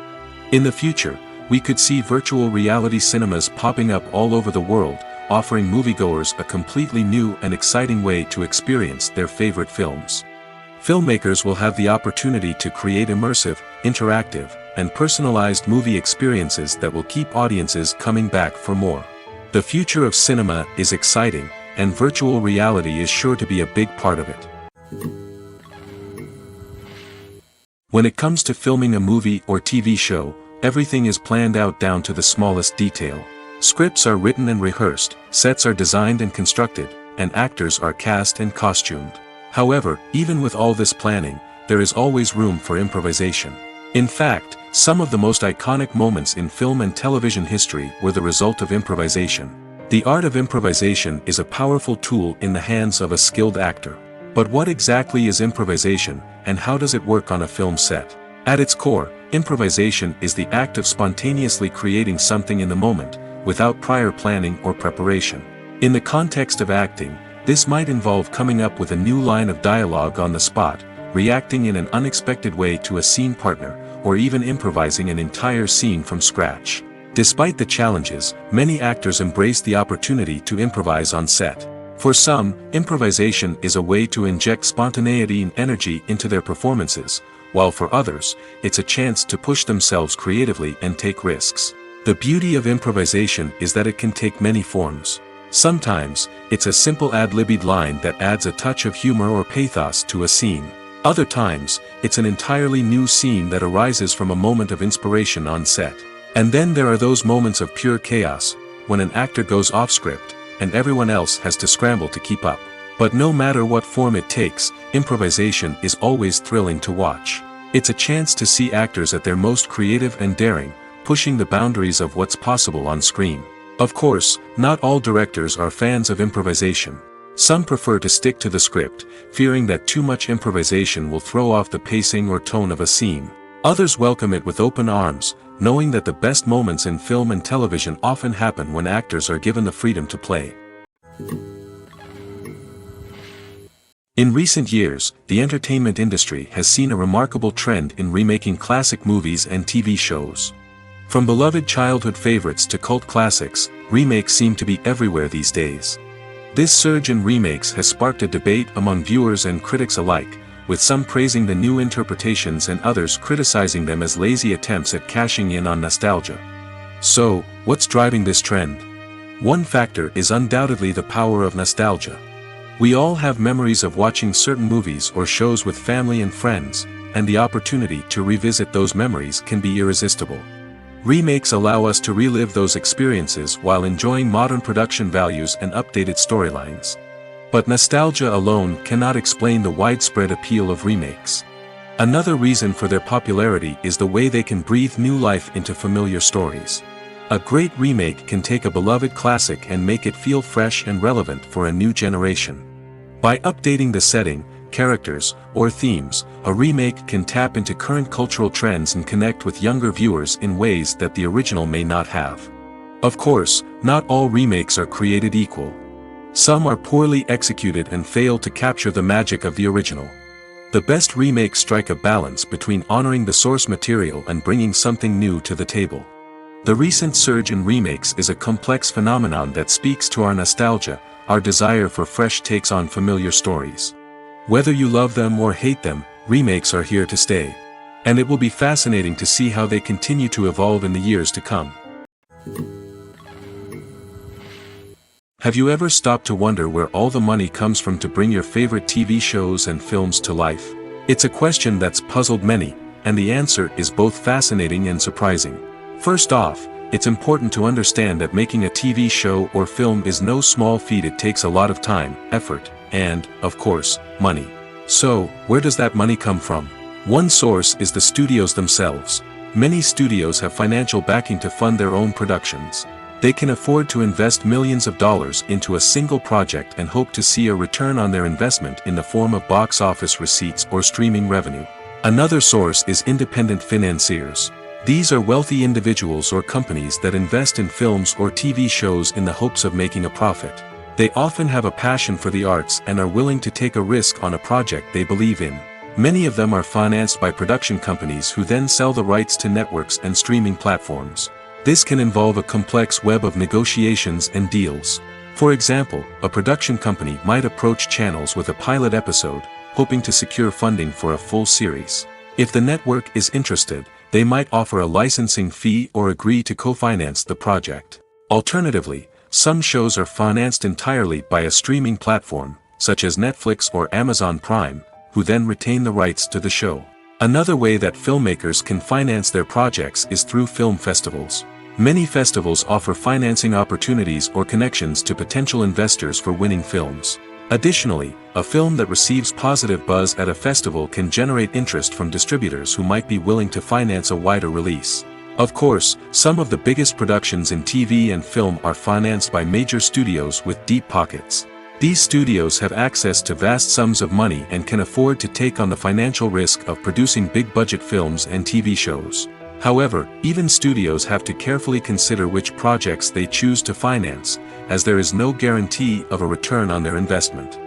In the future, we could see virtual reality cinemas popping up all over the world, offering moviegoers a completely new and exciting way to experience their favorite films. Filmmakers will have the opportunity to create immersive, interactive, and personalized movie experiences that will keep audiences coming back for more. The future of cinema is exciting, and virtual reality is sure to be a big part of it. When it comes to filming a movie or TV show, everything is planned out down to the smallest detail. Scripts are written and rehearsed, sets are designed and constructed, and actors are cast and costumed. However, even with all this planning, there is always room for improvisation. In fact, some of the most iconic moments in film and television history were the result of improvisation. The art of improvisation is a powerful tool in the hands of a skilled actor. But what exactly is improvisation, and how does it work on a film set? At its core, improvisation is the act of spontaneously creating something in the moment, without prior planning or preparation. In the context of acting, this might involve coming up with a new line of dialogue on the spot, reacting in an unexpected way to a scene partner, or even improvising an entire scene from scratch. Despite the challenges, many actors embrace the opportunity to improvise on set. For some, improvisation is a way to inject spontaneity and energy into their performances, while for others, it's a chance to push themselves creatively and take risks. The beauty of improvisation is that it can take many forms. Sometimes, it's a simple ad-libbed line that adds a touch of humor or pathos to a scene. Other times, it's an entirely new scene that arises from a moment of inspiration on set. And then there are those moments of pure chaos, when an actor goes off script, and everyone else has to scramble to keep up. But no matter what form it takes, improvisation is always thrilling to watch. It's a chance to see actors at their most creative and daring, pushing the boundaries of what's possible on screen. Of course, not all directors are fans of improvisation. Some prefer to stick to the script, fearing that too much improvisation will throw off the pacing or tone of a scene. Others welcome it with open arms, knowing that the best moments in film and television often happen when actors are given the freedom to play. In recent years, the entertainment industry has seen a remarkable trend in remaking classic movies and TV shows. From beloved childhood favorites to cult classics, remakes seem to be everywhere these days. This surge in remakes has sparked a debate among viewers and critics alike, with some praising the new interpretations and others criticizing them as lazy attempts at cashing in on nostalgia. So, what's driving this trend? One factor is undoubtedly the power of nostalgia. We all have memories of watching certain movies or shows with family and friends, and the opportunity to revisit those memories can be irresistible. Remakes allow us to relive those experiences while enjoying modern production values and updated storylines. But nostalgia alone cannot explain the widespread appeal of remakes. Another reason for their popularity is the way they can breathe new life into familiar stories. A great remake can take a beloved classic and make it feel fresh and relevant for a new generation. By updating the setting, characters, or themes, a remake can tap into current cultural trends and connect with younger viewers in ways that the original may not have. Of course, not all remakes are created equal. Some are poorly executed and fail to capture the magic of the original. The best remakes strike a balance between honoring the source material and bringing something new to the table. The recent surge in remakes is a complex phenomenon that speaks to our nostalgia, our desire for fresh takes on familiar stories. Whether you love them or hate them, remakes are here to stay. And it will be fascinating to see how they continue to evolve in the years to come. Have you ever stopped to wonder where all the money comes from to bring your favorite TV shows and films to life? It's a question that's puzzled many, and the answer is both fascinating and surprising. First off, it's important to understand that making a TV show or film is no small feat. It takes a lot of time, effort, and, of course, money. So, where does that money come from? One source is the studios themselves. Many studios have financial backing to fund their own productions. They can afford to invest millions of dollars into a single project and hope to see a return on their investment in the form of box office receipts or streaming revenue. Another source is independent financiers. These are wealthy individuals or companies that invest in films or TV shows in the hopes of making a profit. They often have a passion for the arts and are willing to take a risk on a project they believe in. Many of them are financed by production companies who then sell the rights to networks and streaming platforms. This can involve a complex web of negotiations and deals. For example, a production company might approach channels with a pilot episode, hoping to secure funding for a full series. If the network is interested, they might offer a licensing fee or agree to co-finance the project. Alternatively, some shows are financed entirely by a streaming platform, such as Netflix or Amazon Prime, who then retain the rights to the show. Another way that filmmakers can finance their projects is through film festivals. Many festivals offer financing opportunities or connections to potential investors for winning films. Additionally, a film that receives positive buzz at a festival can generate interest from distributors who might be willing to finance a wider release. Of course, some of the biggest productions in TV and film are financed by major studios with deep pockets. These studios have access to vast sums of money and can afford to take on the financial risk of producing big-budget films and TV shows. However, even studios have to carefully consider which projects they choose to finance, as there is no guarantee of a return on their investment.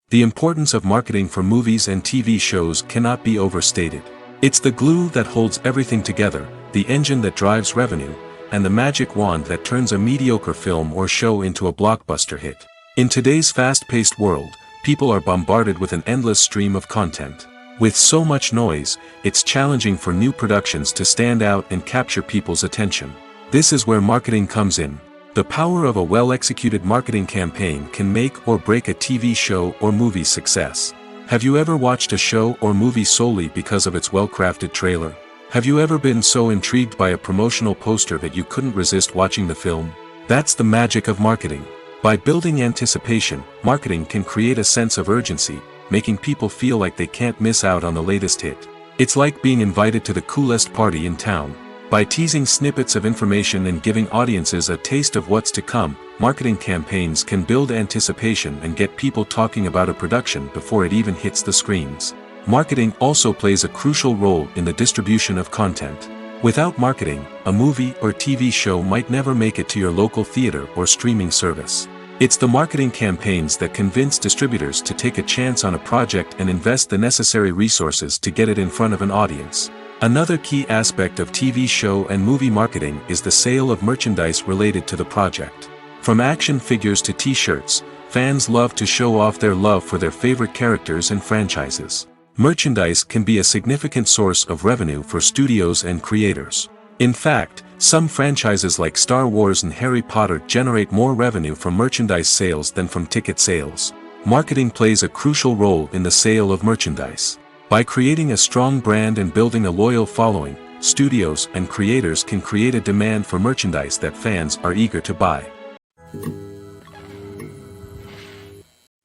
The importance of marketing for movies and TV shows cannot be overstated. It's the glue that holds everything together, the engine that drives revenue, and the magic wand that turns a mediocre film or show into a blockbuster hit. In today's fast-paced world, people are bombarded with an endless stream of content. With so much noise, it's challenging for new productions to stand out and capture people's attention. This is where marketing comes in. The power of a well-executed marketing campaign can make or break a TV show or movie's success. Have you ever watched a show or movie solely because of its well-crafted trailer? Have you ever been so intrigued by a promotional poster that you couldn't resist watching the film? That's the magic of marketing. By building anticipation, marketing can create a sense of urgency, making people feel like they can't miss out on the latest hit. It's like being invited to the coolest party in town. By teasing snippets of information and giving audiences a taste of what's to come, marketing campaigns can build anticipation and get people talking about a production before it even hits the screens. Marketing also plays a crucial role in the distribution of content. Without marketing, a movie or TV show might never make it to your local theater or streaming service. It's the marketing campaigns that convince distributors to take a chance on a project and invest the necessary resources to get it in front of an audience. Another key aspect of TV show and movie marketing is the sale of merchandise related to the project. From action figures to t-shirts, fans love to show off their love for their favorite characters and franchises. Merchandise can be a significant source of revenue for studios and creators. In fact, some franchises like Star Wars and Harry Potter generate more revenue from merchandise sales than from ticket sales. Marketing plays a crucial role in the sale of merchandise. By creating a strong brand and building a loyal following, studios and creators can create a demand for merchandise that fans are eager to buy.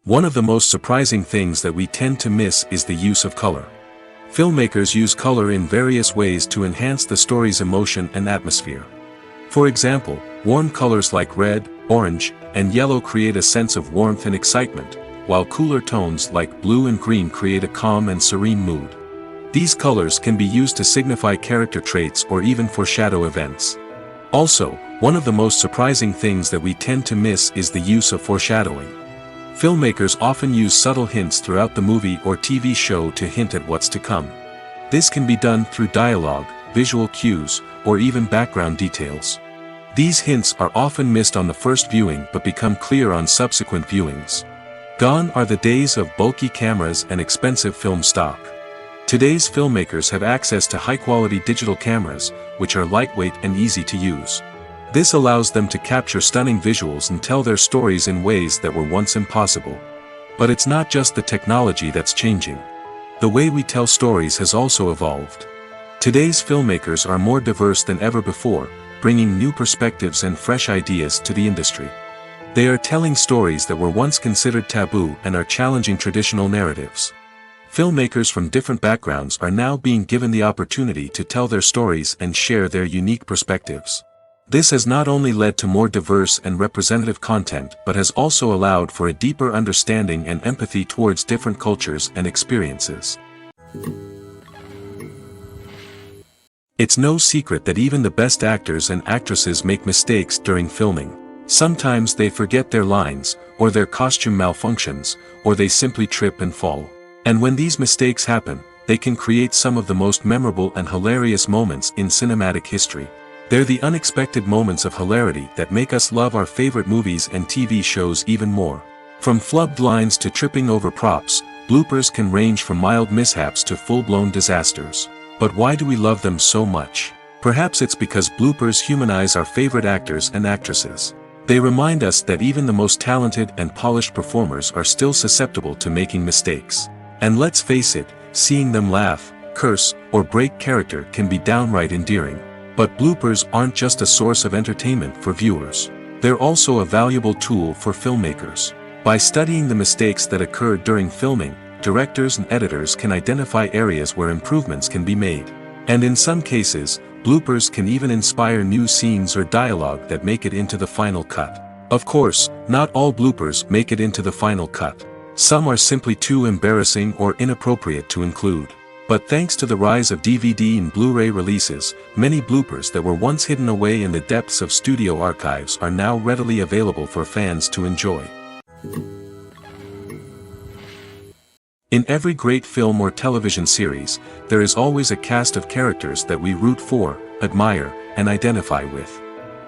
One of the most surprising things that we tend to miss is the use of color. Filmmakers use color in various ways to enhance the story's emotion and atmosphere. For example, warm colors like red, orange, and yellow create a sense of warmth and excitement, while cooler tones like blue and green create a calm and serene mood. These colors can be used to signify character traits or even foreshadow events. Also, one of the most surprising things that we tend to miss is the use of foreshadowing. Filmmakers often use subtle hints throughout the movie or TV show to hint at what's to come. This can be done through dialogue, visual cues, or even background details. These hints are often missed on the first viewing but become clear on subsequent viewings. Gone are the days of bulky cameras and expensive film stock. Today's filmmakers have access to high-quality digital cameras, which are lightweight and easy to use. This allows them to capture stunning visuals and tell their stories in ways that were once impossible. But it's not just the technology that's changing. The way we tell stories has also evolved. Today's filmmakers are more diverse than ever before, bringing new perspectives and fresh ideas to the industry. They are telling stories that were once considered taboo and are challenging traditional narratives. Filmmakers from different backgrounds are now being given the opportunity to tell their stories and share their unique perspectives. This has not only led to more diverse and representative content but has also allowed for a deeper understanding and empathy towards different cultures and experiences. It's no secret that even the best actors and actresses make mistakes during filming. Sometimes they forget their lines, or their costume malfunctions, or they simply trip and fall. And when these mistakes happen, they can create some of the most memorable and hilarious moments in cinematic history. They're the unexpected moments of hilarity that make us love our favorite movies and TV shows even more. From flubbed lines to tripping over props, bloopers can range from mild mishaps to full-blown disasters. But why do we love them so much? Perhaps it's because bloopers humanize our favorite actors and actresses. They remind us that even the most talented and polished performers are still susceptible to making mistakes. And let's face it, seeing them laugh, curse, or break character can be downright endearing. But bloopers aren't just a source of entertainment for viewers. They're also a valuable tool for filmmakers. By studying the mistakes that occurred during filming, directors and editors can identify areas where improvements can be made. And in some cases, bloopers can even inspire new scenes or dialogue that make it into the final cut. Of course, not all bloopers make it into the final cut. Some are simply too embarrassing or inappropriate to include. But thanks to the rise of DVD and Blu-ray releases, many bloopers that were once hidden away in the depths of studio archives are now readily available for fans to enjoy. In every great film or television series, there is always a cast of characters that we root for, admire, and identify with.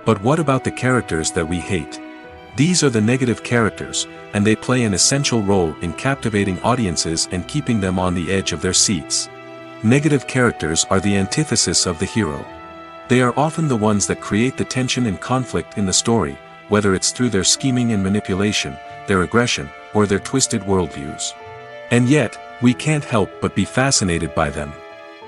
But what about the characters that we hate? These are the negative characters, and they play an essential role in captivating audiences and keeping them on the edge of their seats. Negative characters are the antithesis of the hero. They are often the ones that create the tension and conflict in the story, whether it's through their scheming and manipulation, their aggression, or their twisted worldviews. And yet, we can't help but be fascinated by them.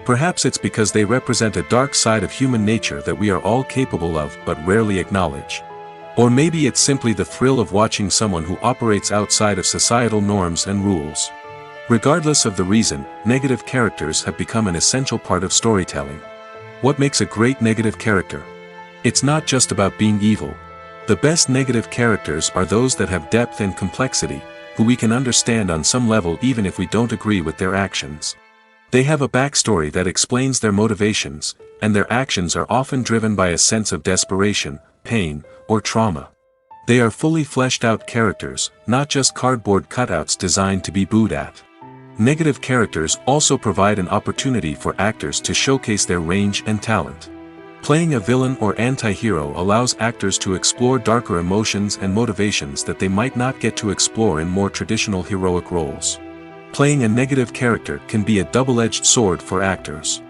Perhaps it's because they represent a dark side of human nature that we are all capable of but rarely acknowledge. Or maybe it's simply the thrill of watching someone who operates outside of societal norms and rules. Regardless of the reason, negative characters have become an essential part of storytelling. What makes a great negative character? It's not just about being evil. The best negative characters are those that have depth and complexity, who we can understand on some level even if we don't agree with their actions. They have a backstory that explains their motivations, and their actions are often driven by a sense of desperation, pain, or trauma. They are fully fleshed out characters, not just cardboard cutouts designed to be booed at. Negative characters also provide an opportunity for actors to showcase their range and talent. Playing a villain or anti-hero allows actors to explore darker emotions and motivations that they might not get to explore in more traditional heroic roles. Playing a negative character can be a double-edged sword for actors.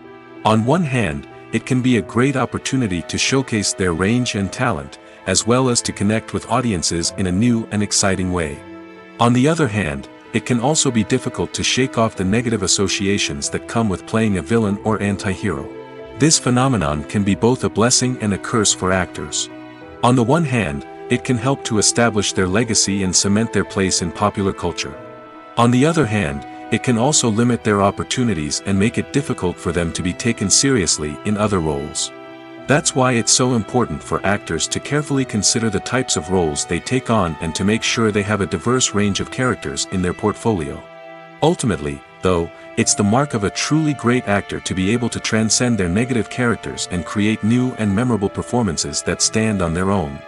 On one hand, it can be a great opportunity to showcase their range and talent, as well as to connect with audiences in a new and exciting way. On the other hand, it can also be difficult to shake off the negative associations that come with playing a villain or anti-hero. This phenomenon can be both a blessing and a curse for actors. On the one hand, it can help to establish their legacy and cement their place in popular culture. On the other hand, it can also limit their opportunities and make it difficult for them to be taken seriously in other roles. That's why it's so important for actors to carefully consider the types of roles they take on and to make sure they have a diverse range of characters in their portfolio. Ultimately, though, it's the mark of a truly great actor to be able to transcend their negative characters and create new and memorable performances that stand on their own.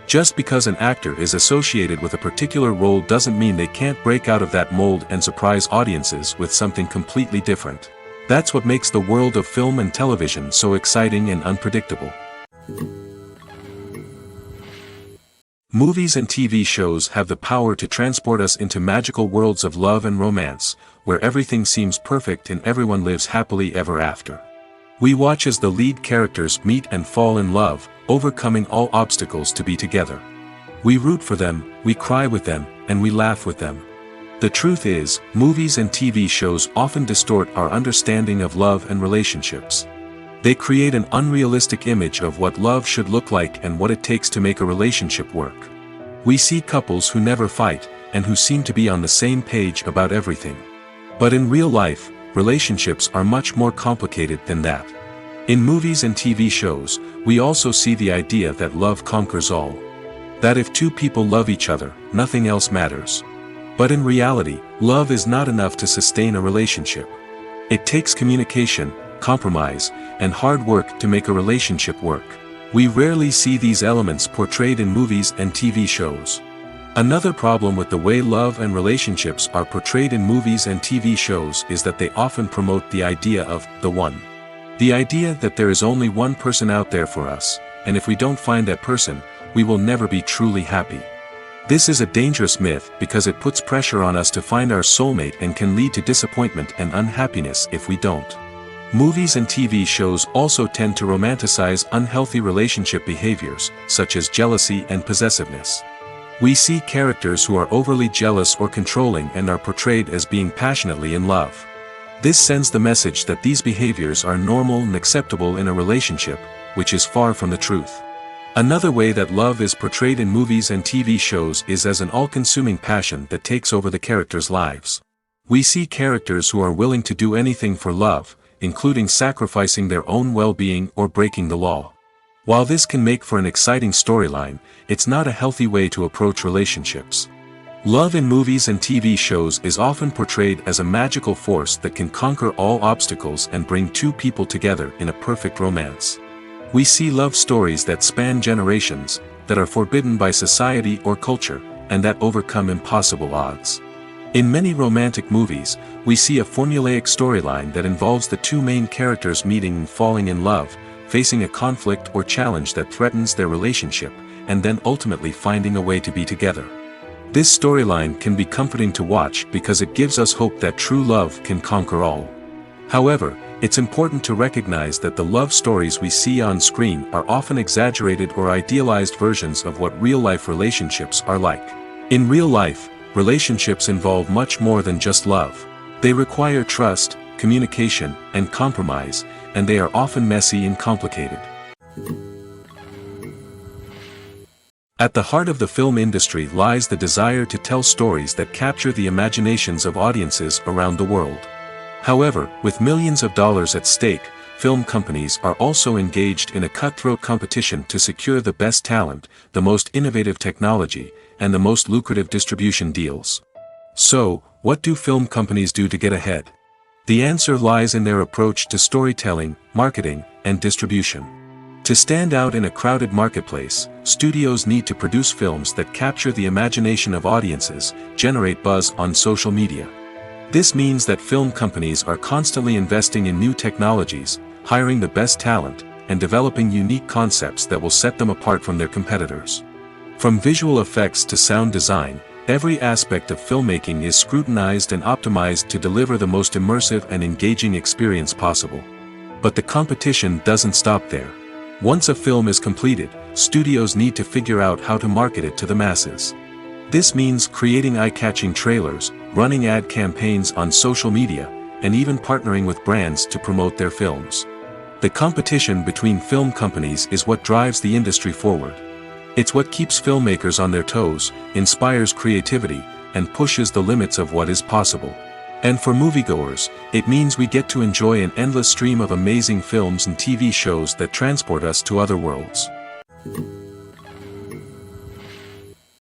Just because an actor is associated with a particular role doesn't mean they can't break out of that mold and surprise audiences with something completely different. That's what makes the world of film and television so exciting and unpredictable. Movies and TV shows have the power to transport us into magical worlds of love and romance, where everything seems perfect and everyone lives happily ever after. We watch as the lead characters meet and fall in love, overcoming all obstacles to be together. We root for them, we cry with them, and we laugh with them. The truth is, movies and TV shows often distort our understanding of love and relationships. They create an unrealistic image of what love should look like and what it takes to make a relationship work. We see couples who never fight, and who seem to be on the same page about everything. But in real life, relationships are much more complicated than that. In movies and TV shows, we also see the idea that love conquers all. That if two people love each other, nothing else matters. But in reality, love is not enough to sustain a relationship. It takes communication, compromise, and hard work to make a relationship work. We rarely see these elements portrayed in movies and TV shows. Another problem with the way love and relationships are portrayed in movies and TV shows is that they often promote the idea of the one. The idea that there is only one person out there for us, and if we don't find that person, we will never be truly happy. This is a dangerous myth because it puts pressure on us to find our soulmate and can lead to disappointment and unhappiness if we don't. Movies and TV shows also tend to romanticize unhealthy relationship behaviors, such as jealousy and possessiveness. We see characters who are overly jealous or controlling and are portrayed as being passionately in love. This sends the message that these behaviors are normal and acceptable in a relationship, which is far from the truth. Another way that love is portrayed in movies and TV shows is as an all-consuming passion that takes over the characters' lives. We see characters who are willing to do anything for love, including sacrificing their own well-being or breaking the law. While this can make for an exciting storyline, it's not a healthy way to approach relationships. Love in movies and TV shows is often portrayed as a magical force that can conquer all obstacles and bring two people together in a perfect romance. We see love stories that span generations, that are forbidden by society or culture, and that overcome impossible odds. In many romantic movies, we see a formulaic storyline that involves the two main characters meeting and falling in love, facing a conflict or challenge that threatens their relationship, and then ultimately finding a way to be together. This storyline can be comforting to watch because it gives us hope that true love can conquer all. However, it's important to recognize that the love stories we see on screen are often exaggerated or idealized versions of what real-life relationships are like. In real life, relationships involve much more than just love. They require trust, communication, and compromise, and they are often messy and complicated. At the heart of the film industry lies the desire to tell stories that capture the imaginations of audiences around the world. However, with millions of dollars at stake, film companies are also engaged in a cutthroat competition to secure the best talent, the most innovative technology, and the most lucrative distribution deals. So, what do film companies do to get ahead? The answer lies in their approach to storytelling, marketing, and distribution. To stand out in a crowded marketplace, studios need to produce films that capture the imagination of audiences, generate buzz on social media. This means that film companies are constantly investing in new technologies, hiring the best talent, and developing unique concepts that will set them apart from their competitors. From visual effects to sound design, every aspect of filmmaking is scrutinized and optimized to deliver the most immersive and engaging experience possible. But the competition doesn't stop there. Once a film is completed, studios need to figure out how to market it to the masses. This means creating eye-catching trailers, running ad campaigns on social media, and even partnering with brands to promote their films. The competition between film companies is what drives the industry forward. It's what keeps filmmakers on their toes, inspires creativity, and pushes the limits of what is possible. And for moviegoers, it means we get to enjoy an endless stream of amazing films and TV shows that transport us to other worlds.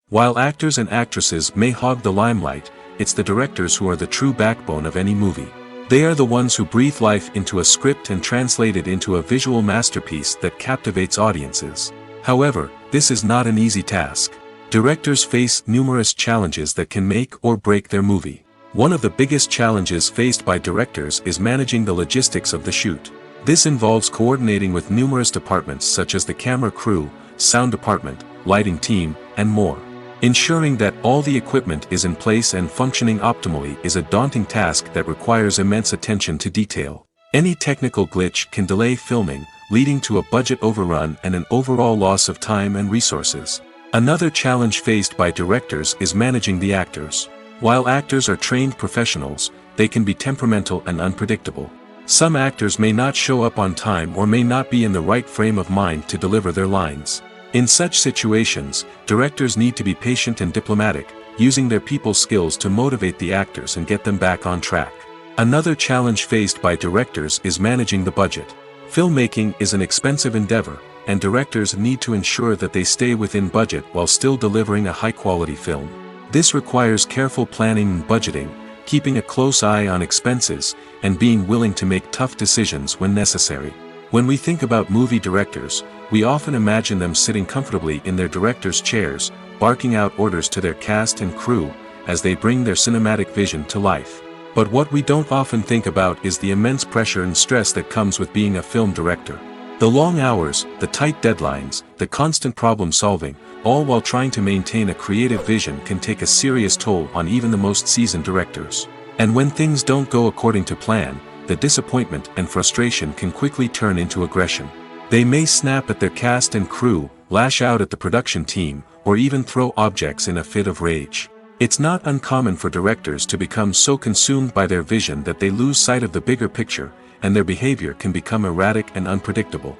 While actors and actresses may hog the limelight, it's the directors who are the true backbone of any movie. They are the ones who breathe life into a script and translate it into a visual masterpiece that captivates audiences. However, this is not an easy task. Directors face numerous challenges that can make or break their movie. One of the biggest challenges faced by directors is managing the logistics of the shoot. This involves coordinating with numerous departments such as the camera crew, sound department, lighting team, and more. Ensuring that all the equipment is in place and functioning optimally is a daunting task that requires immense attention to detail. Any technical glitch can delay filming, leading to a budget overrun and an overall loss of time and resources. Another challenge faced by directors is managing the actors. While actors are trained professionals, they can be temperamental and unpredictable. Some actors may not show up on time or may not be in the right frame of mind to deliver their lines. In such situations, directors need to be patient and diplomatic, using their people skills to motivate the actors and get them back on track. Another challenge faced by directors is managing the budget. Filmmaking is an expensive endeavor, and directors need to ensure that they stay within budget while still delivering a high-quality film. This requires careful planning and budgeting, keeping a close eye on expenses, and being willing to make tough decisions when necessary. When we think about movie directors, we often imagine them sitting comfortably in their director's chairs, barking out orders to their cast and crew, as they bring their cinematic vision to life. But what we don't often think about is the immense pressure and stress that comes with being a film director. The long hours, the tight deadlines, the constant problem solving, all while trying to maintain a creative vision can take a serious toll on even the most seasoned directors. And when things don't go according to plan, the disappointment and frustration can quickly turn into aggression. They may snap at their cast and crew, lash out at the production team, or even throw objects in a fit of rage. It's not uncommon for directors to become so consumed by their vision that they lose sight of the bigger picture, and their behavior can become erratic and unpredictable.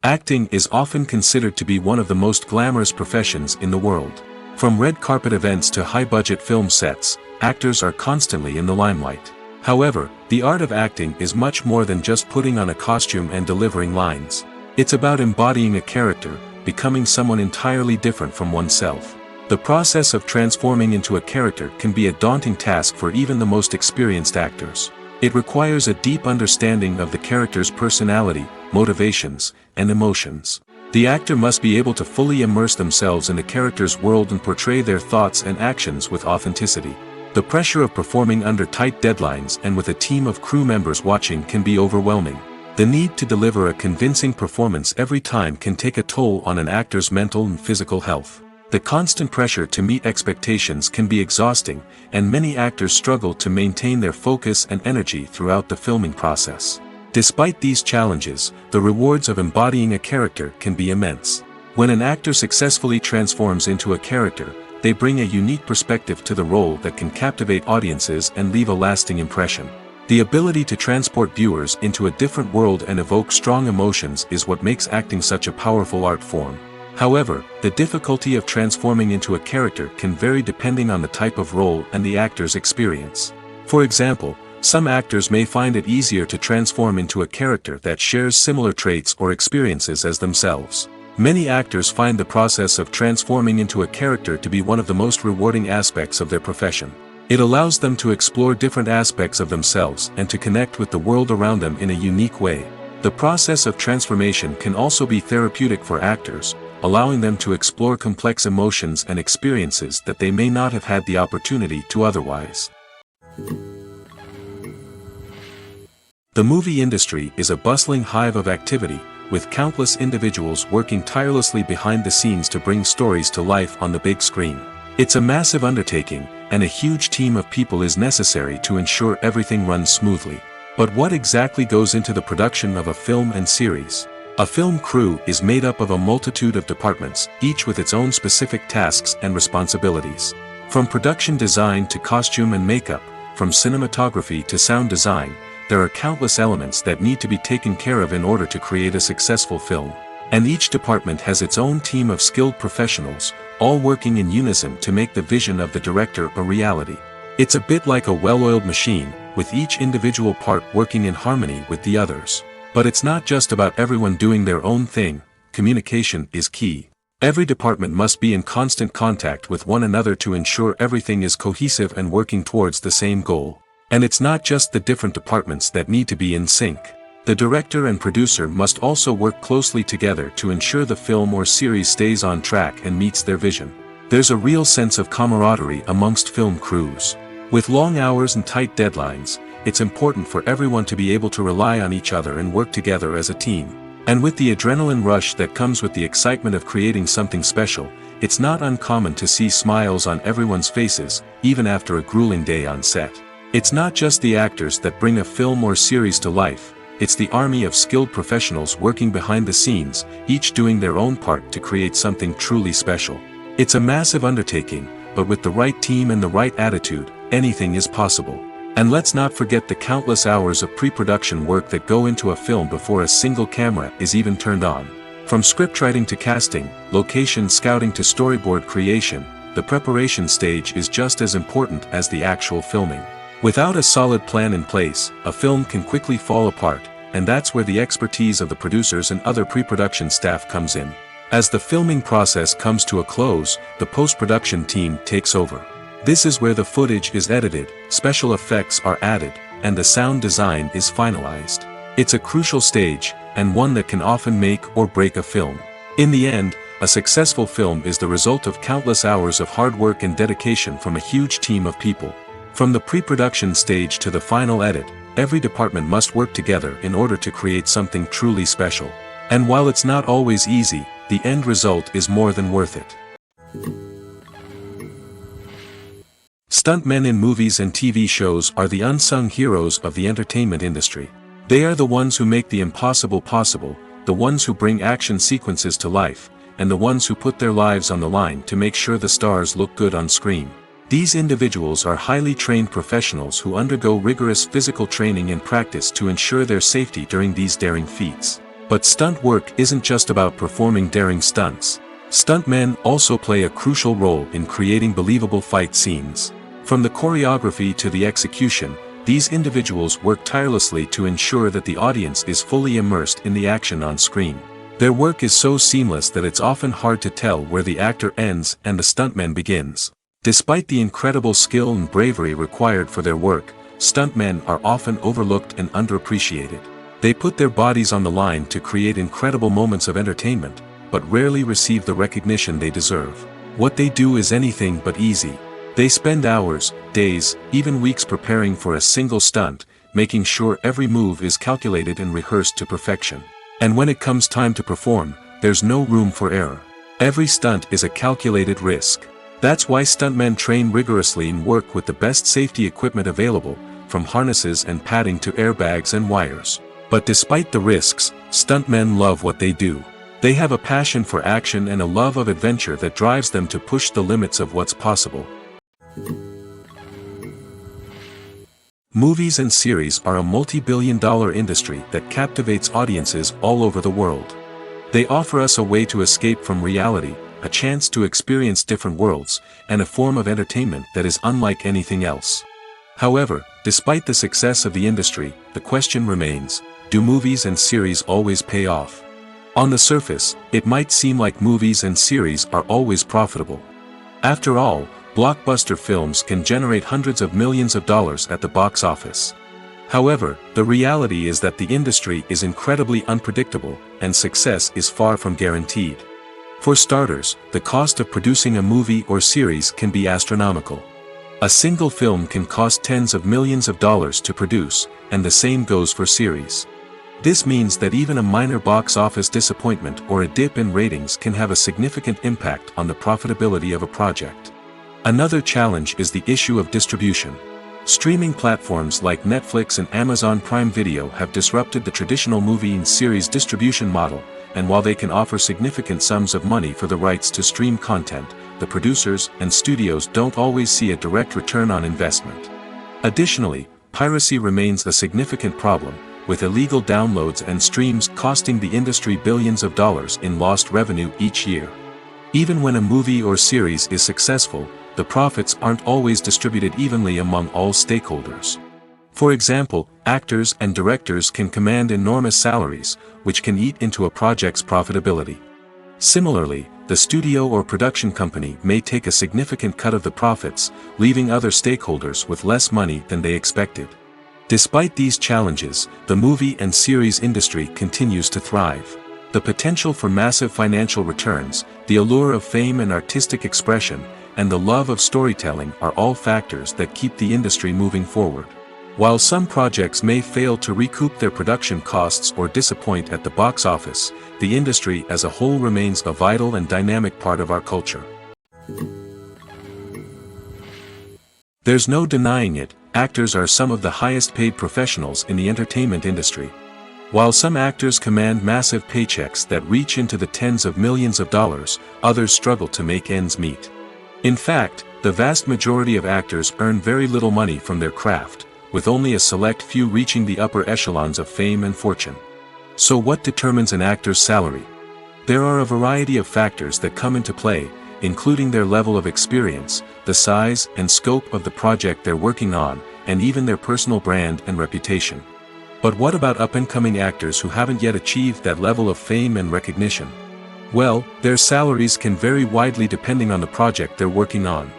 Acting is often considered to be one of the most glamorous professions in the world. From red carpet events to high-budget film sets, actors are constantly in the limelight. However, the art of acting is much more than just putting on a costume and delivering lines. It's about embodying a character, becoming someone entirely different from oneself. The process of transforming into a character can be a daunting task for even the most experienced actors. It requires a deep understanding of the character's personality, motivations, and emotions. The actor must be able to fully immerse themselves in the character's world and portray their thoughts and actions with authenticity. The pressure of performing under tight deadlines and with a team of crew members watching can be overwhelming. The need to deliver a convincing performance every time can take a toll on an actor's mental and physical health. The constant pressure to meet expectations can be exhausting, and many actors struggle to maintain their focus and energy throughout the filming process. Despite these challenges, the rewards of embodying a character can be immense. When an actor successfully transforms into a character, they bring a unique perspective to the role that can captivate audiences and leave a lasting impression. The ability to transport viewers into a different world and evoke strong emotions is what makes acting such a powerful art form. However, the difficulty of transforming into a character can vary depending on the type of role and the actor's experience. For example, some actors may find it easier to transform into a character that shares similar traits or experiences as themselves. Many actors find the process of transforming into a character to be one of the most rewarding aspects of their profession. It allows them to explore different aspects of themselves and to connect with the world around them in a unique way. The process of transformation can also be therapeutic for actors, allowing them to explore complex emotions and experiences that they may not have had the opportunity to otherwise. The movie industry is a bustling hive of activity, with countless individuals working tirelessly behind the scenes to bring stories to life on the big screen. It's a massive undertaking, and a huge team of people is necessary to ensure everything runs smoothly. But what exactly goes into the production of a film and series? A film crew is made up of a multitude of departments, each with its own specific tasks and responsibilities. From production design to costume and makeup, from cinematography to sound design, there are countless elements that need to be taken care of in order to create a successful film. And each department has its own team of skilled professionals, all working in unison to make the vision of the director a reality. It's a bit like a well-oiled machine, with each individual part working in harmony with the others. But it's not just about everyone doing their own thing. Communication is key. Every department must be in constant contact with one another to ensure everything is cohesive and working towards the same goal. And it's not just the different departments that need to be in sync. The director and producer must also work closely together to ensure the film or series stays on track and meets their vision. There's a real sense of camaraderie amongst film crews. With long hours and tight deadlines, it's important for everyone to be able to rely on each other and work together as a team. And with the adrenaline rush that comes with the excitement of creating something special, it's not uncommon to see smiles on everyone's faces, even after a grueling day on set. It's not just the actors that bring a film or series to life, it's the army of skilled professionals working behind the scenes, each doing their own part to create something truly special. It's a massive undertaking, but with the right team and the right attitude, anything is possible. And let's not forget the countless hours of pre-production work that go into a film before a single camera is even turned on. From scriptwriting to casting, location scouting to storyboard creation, the preparation stage is just as important as the actual filming. Without a solid plan in place, a film can quickly fall apart, and that's where the expertise of the producers and other pre-production staff comes in. As the filming process comes to a close, the post-production team takes over. This is where the footage is edited, special effects are added, and the sound design is finalized. It's a crucial stage, and one that can often make or break a film. In the end, a successful film is the result of countless hours of hard work and dedication from a huge team of people. From the pre-production stage to the final edit, every department must work together in order to create something truly special. And while it's not always easy, the end result is more than worth it. Stuntmen in movies and TV shows are the unsung heroes of the entertainment industry. They are the ones who make the impossible possible, the ones who bring action sequences to life, and the ones who put their lives on the line to make sure the stars look good on screen. These individuals are highly trained professionals who undergo rigorous physical training and practice to ensure their safety during these daring feats. But stunt work isn't just about performing daring stunts. Stuntmen also play a crucial role in creating believable fight scenes. From the choreography to the execution, these individuals work tirelessly to ensure that the audience is fully immersed in the action on screen. Their work is so seamless that it's often hard to tell where the actor ends and the stuntman begins. Despite the incredible skill and bravery required for their work, stuntmen are often overlooked and underappreciated. They put their bodies on the line to create incredible moments of entertainment, but rarely receive the recognition they deserve. What they do is anything but easy. They spend hours, days, even weeks preparing for a single stunt, making sure every move is calculated and rehearsed to perfection. And when it comes time to perform, there's no room for error. Every stunt is a calculated risk. That's why stuntmen train rigorously and work with the best safety equipment available, from harnesses and padding to airbags and wires. But despite the risks, stuntmen love what they do. They have a passion for action and a love of adventure that drives them to push the limits of what's possible. Movies and series are a multi-billion-dollar industry that captivates audiences all over the world. They offer us a way to escape from reality, a chance to experience different worlds, and a form of entertainment that is unlike anything else. However, despite the success of the industry, the question remains, do movies and series always pay off? On the surface, it might seem like movies and series are always profitable. After all, blockbuster films can generate hundreds of millions of dollars at the box office. However, the reality is that the industry is incredibly unpredictable, and success is far from guaranteed. For starters, the cost of producing a movie or series can be astronomical. A single film can cost tens of millions of dollars to produce, and the same goes for series. This means that even a minor box office disappointment or a dip in ratings can have a significant impact on the profitability of a project. Another challenge is the issue of distribution. Streaming platforms like Netflix and Amazon Prime Video have disrupted the traditional movie and series distribution model, and while they can offer significant sums of money for the rights to stream content, the producers and studios don't always see a direct return on investment. Additionally, piracy remains a significant problem, with illegal downloads and streams costing the industry billions of dollars in lost revenue each year. Even when a movie or series is successful, the profits aren't always distributed evenly among all stakeholders. For example, actors and directors can command enormous salaries, which can eat into a project's profitability. Similarly, the studio or production company may take a significant cut of the profits, leaving other stakeholders with less money than they expected. Despite these challenges, the movie and series industry continues to thrive. The potential for massive financial returns, the allure of fame and artistic expression, and the love of storytelling are all factors that keep the industry moving forward. While some projects may fail to recoup their production costs or disappoint at the box office, the industry as a whole remains a vital and dynamic part of our culture. There's no denying it, actors are some of the highest paid professionals in the entertainment industry. While some actors command massive paychecks that reach into the tens of millions of dollars, others struggle to make ends meet. In fact, the vast majority of actors earn very little money from their craft, with only a select few reaching the upper echelons of fame and fortune. So what determines an actor's salary? There are a variety of factors that come into play, including their level of experience, the size and scope of the project they're working on, and even their personal brand and reputation. But what about up-and-coming actors who haven't yet achieved that level of fame and recognition? Well, their salaries can vary widely depending on the project they're working on.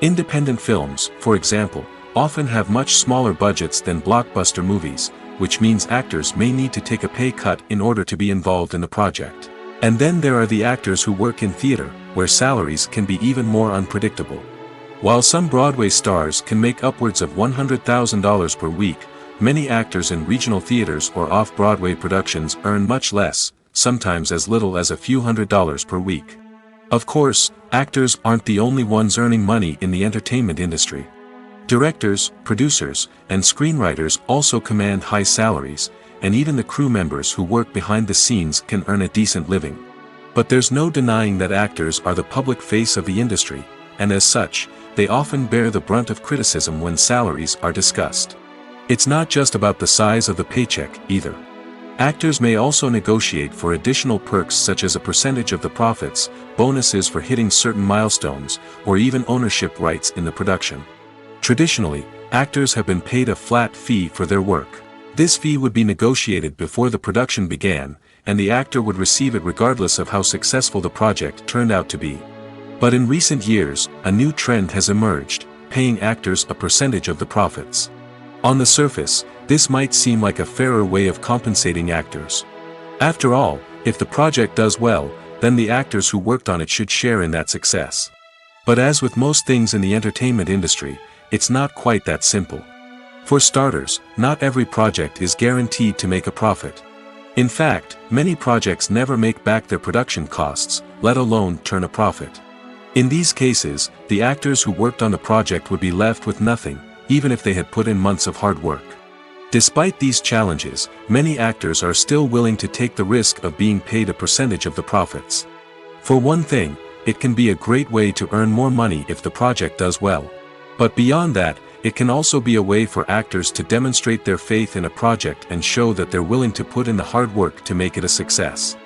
Independent films, for example, often have much smaller budgets than blockbuster movies, which means actors may need to take a pay cut in order to be involved in the project. And then there are the actors who work in theater, where salaries can be even more unpredictable. While some Broadway stars can make upwards of $100,000 per week, many actors in regional theaters or off-Broadway productions earn much less, sometimes as little as a few $100s per week. Of course, actors aren't the only ones earning money in the entertainment industry. Directors, producers, and screenwriters also command high salaries, and even the crew members who work behind the scenes can earn a decent living. But there's no denying that actors are the public face of the industry, and as such, they often bear the brunt of criticism when salaries are discussed. It's not just about the size of the paycheck, either. Actors may also negotiate for additional perks such as a percentage of the profits, bonuses for hitting certain milestones, or even ownership rights in the production. Traditionally, actors have been paid a flat fee for their work. This fee would be negotiated before the production began, and the actor would receive it regardless of how successful the project turned out to be. But in recent years, a new trend has emerged, paying actors a percentage of the profits. On the surface, this might seem like a fairer way of compensating actors. After all, if the project does well, then the actors who worked on it should share in that success. But as with most things in the entertainment industry, it's not quite that simple. For starters, not every project is guaranteed to make a profit. In fact, many projects never make back their production costs, let alone turn a profit. In these cases, the actors who worked on the project would be left with nothing, even if they had put in months of hard work. Despite these challenges, many actors are still willing to take the risk of being paid a percentage of the profits. For one thing, it can be a great way to earn more money if the project does well. But beyond that, it can also be a way for actors to demonstrate their faith in a project and show that they're willing to put in the hard work to make it a success.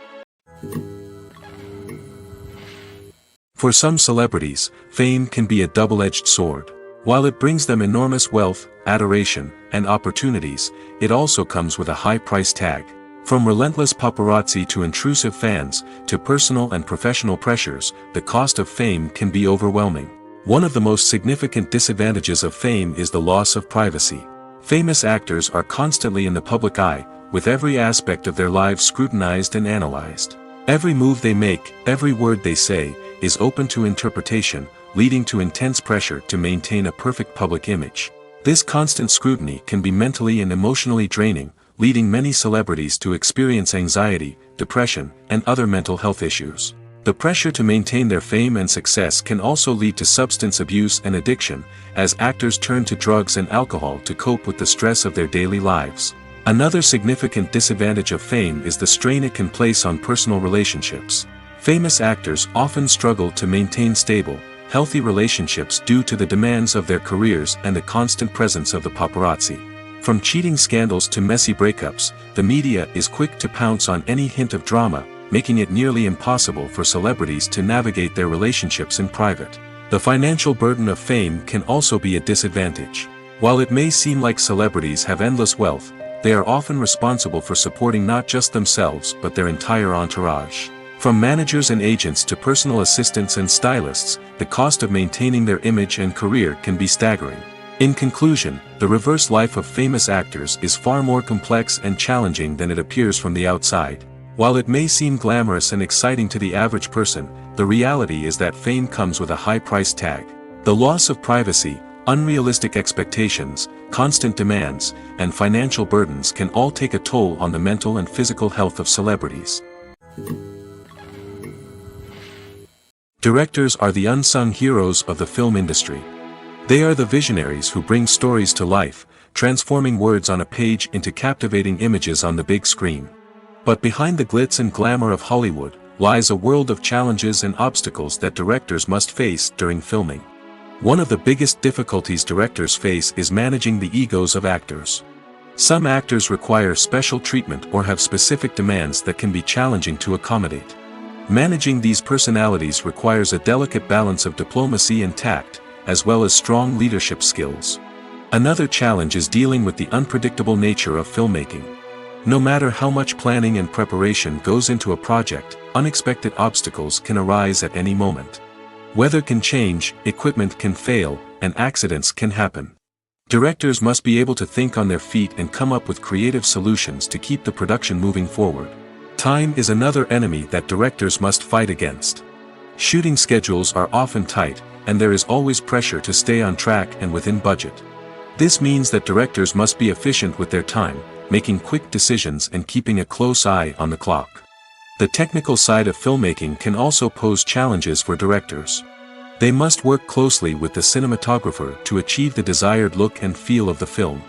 For some celebrities, fame can be a double-edged sword. While it brings them enormous wealth, adoration, and opportunities, it also comes with a high price tag. From relentless paparazzi to intrusive fans, to personal and professional pressures, the cost of fame can be overwhelming. One of the most significant disadvantages of fame is the loss of privacy. Famous actors are constantly in the public eye, with every aspect of their lives scrutinized and analyzed. Every move they make, every word they say, is open to interpretation, leading to intense pressure to maintain a perfect public image. This constant scrutiny can be mentally and emotionally draining, leading many celebrities to experience anxiety, depression, and other mental health issues. The pressure to maintain their fame and success can also lead to substance abuse and addiction, as actors turn to drugs and alcohol to cope with the stress of their daily lives. Another significant disadvantage of fame is the strain it can place on personal relationships. Famous actors often struggle to maintain stable, healthy relationships due to the demands of their careers and the constant presence of the paparazzi. From cheating scandals to messy breakups, the media is quick to pounce on any hint of drama, making it nearly impossible for celebrities to navigate their relationships in private. The financial burden of fame can also be a disadvantage. While it may seem like celebrities have endless wealth, they are often responsible for supporting not just themselves but their entire entourage. From managers and agents to personal assistants and stylists, the cost of maintaining their image and career can be staggering. In conclusion, the reverse life of famous actors is far more complex and challenging than it appears from the outside. While it may seem glamorous and exciting to the average person, the reality is that fame comes with a high price tag. The loss of privacy, unrealistic expectations, constant demands, and financial burdens can all take a toll on the mental and physical health of celebrities. Directors are the unsung heroes of the film industry. They are the visionaries who bring stories to life, transforming words on a page into captivating images on the big screen. But behind the glitz and glamour of Hollywood, lies a world of challenges and obstacles that directors must face during filming. One of the biggest difficulties directors face is managing the egos of actors. Some actors require special treatment or have specific demands that can be challenging to accommodate. Managing these personalities requires a delicate balance of diplomacy and tact, as well as strong leadership skills. Another challenge is dealing with the unpredictable nature of filmmaking. No matter how much planning and preparation goes into a project, unexpected obstacles can arise at any moment. Weather can change, equipment can fail, and accidents can happen. Directors must be able to think on their feet and come up with creative solutions to keep the production moving forward. Time is another enemy that directors must fight against. Shooting schedules are often tight, and there is always pressure to stay on track and within budget. This means that directors must be efficient with their time, making quick decisions and keeping a close eye on the clock. The technical side of filmmaking can also pose challenges for directors. They must work closely with the cinematographer to achieve the desired look and feel of the film.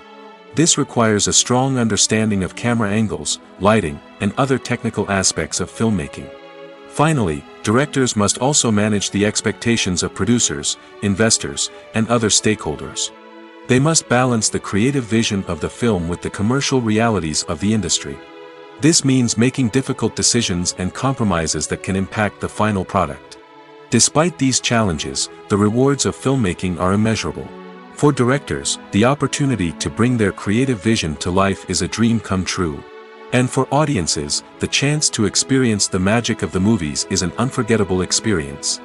This requires a strong understanding of camera angles, lighting, and other technical aspects of filmmaking. Finally, directors must also manage the expectations of producers, investors, and other stakeholders. They must balance the creative vision of the film with the commercial realities of the industry. This means making difficult decisions and compromises that can impact the final product. Despite these challenges, the rewards of filmmaking are immeasurable. For directors, the opportunity to bring their creative vision to life is a dream come true. And for audiences, the chance to experience the magic of the movies is an unforgettable experience.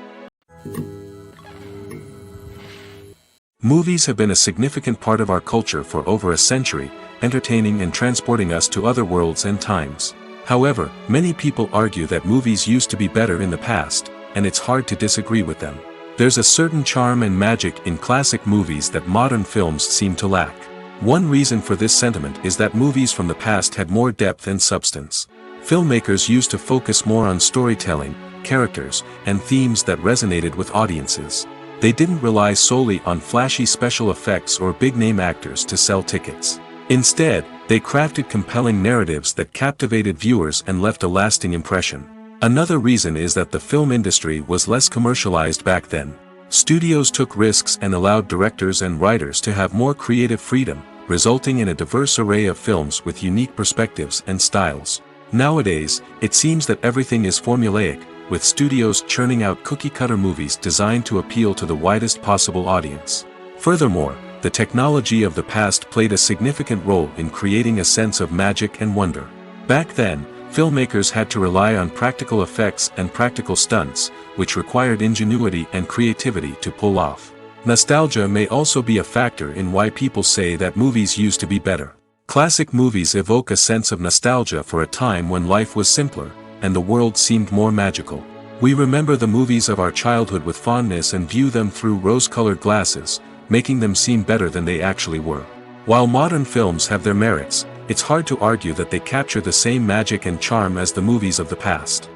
Movies have been a significant part of our culture for over a century, entertaining and transporting us to other worlds and times. However, many people argue that movies used to be better in the past, and it's hard to disagree with them. There's a certain charm and magic in classic movies that modern films seem to lack. One reason for this sentiment is that movies from the past had more depth and substance. Filmmakers used to focus more on storytelling, characters, and themes that resonated with audiences. They didn't rely solely on flashy special effects or big-name actors to sell tickets. Instead, they crafted compelling narratives that captivated viewers and left a lasting impression. Another reason is that the film industry was less commercialized back then. Studios took risks and allowed directors and writers to have more creative freedom, resulting in a diverse array of films with unique perspectives and styles. Nowadays, it seems that everything is formulaic, with studios churning out cookie-cutter movies designed to appeal to the widest possible audience. Furthermore, the technology of the past played a significant role in creating a sense of magic and wonder. Back then, filmmakers had to rely on practical effects and practical stunts, which required ingenuity and creativity to pull off. Nostalgia may also be a factor in why people say that movies used to be better. Classic movies evoke a sense of nostalgia for a time when life was simpler, and the world seemed more magical. We remember the movies of our childhood with fondness and view them through rose-colored glasses, making them seem better than they actually were. While modern films have their merits, it's hard to argue that they capture the same magic and charm as the movies of the past.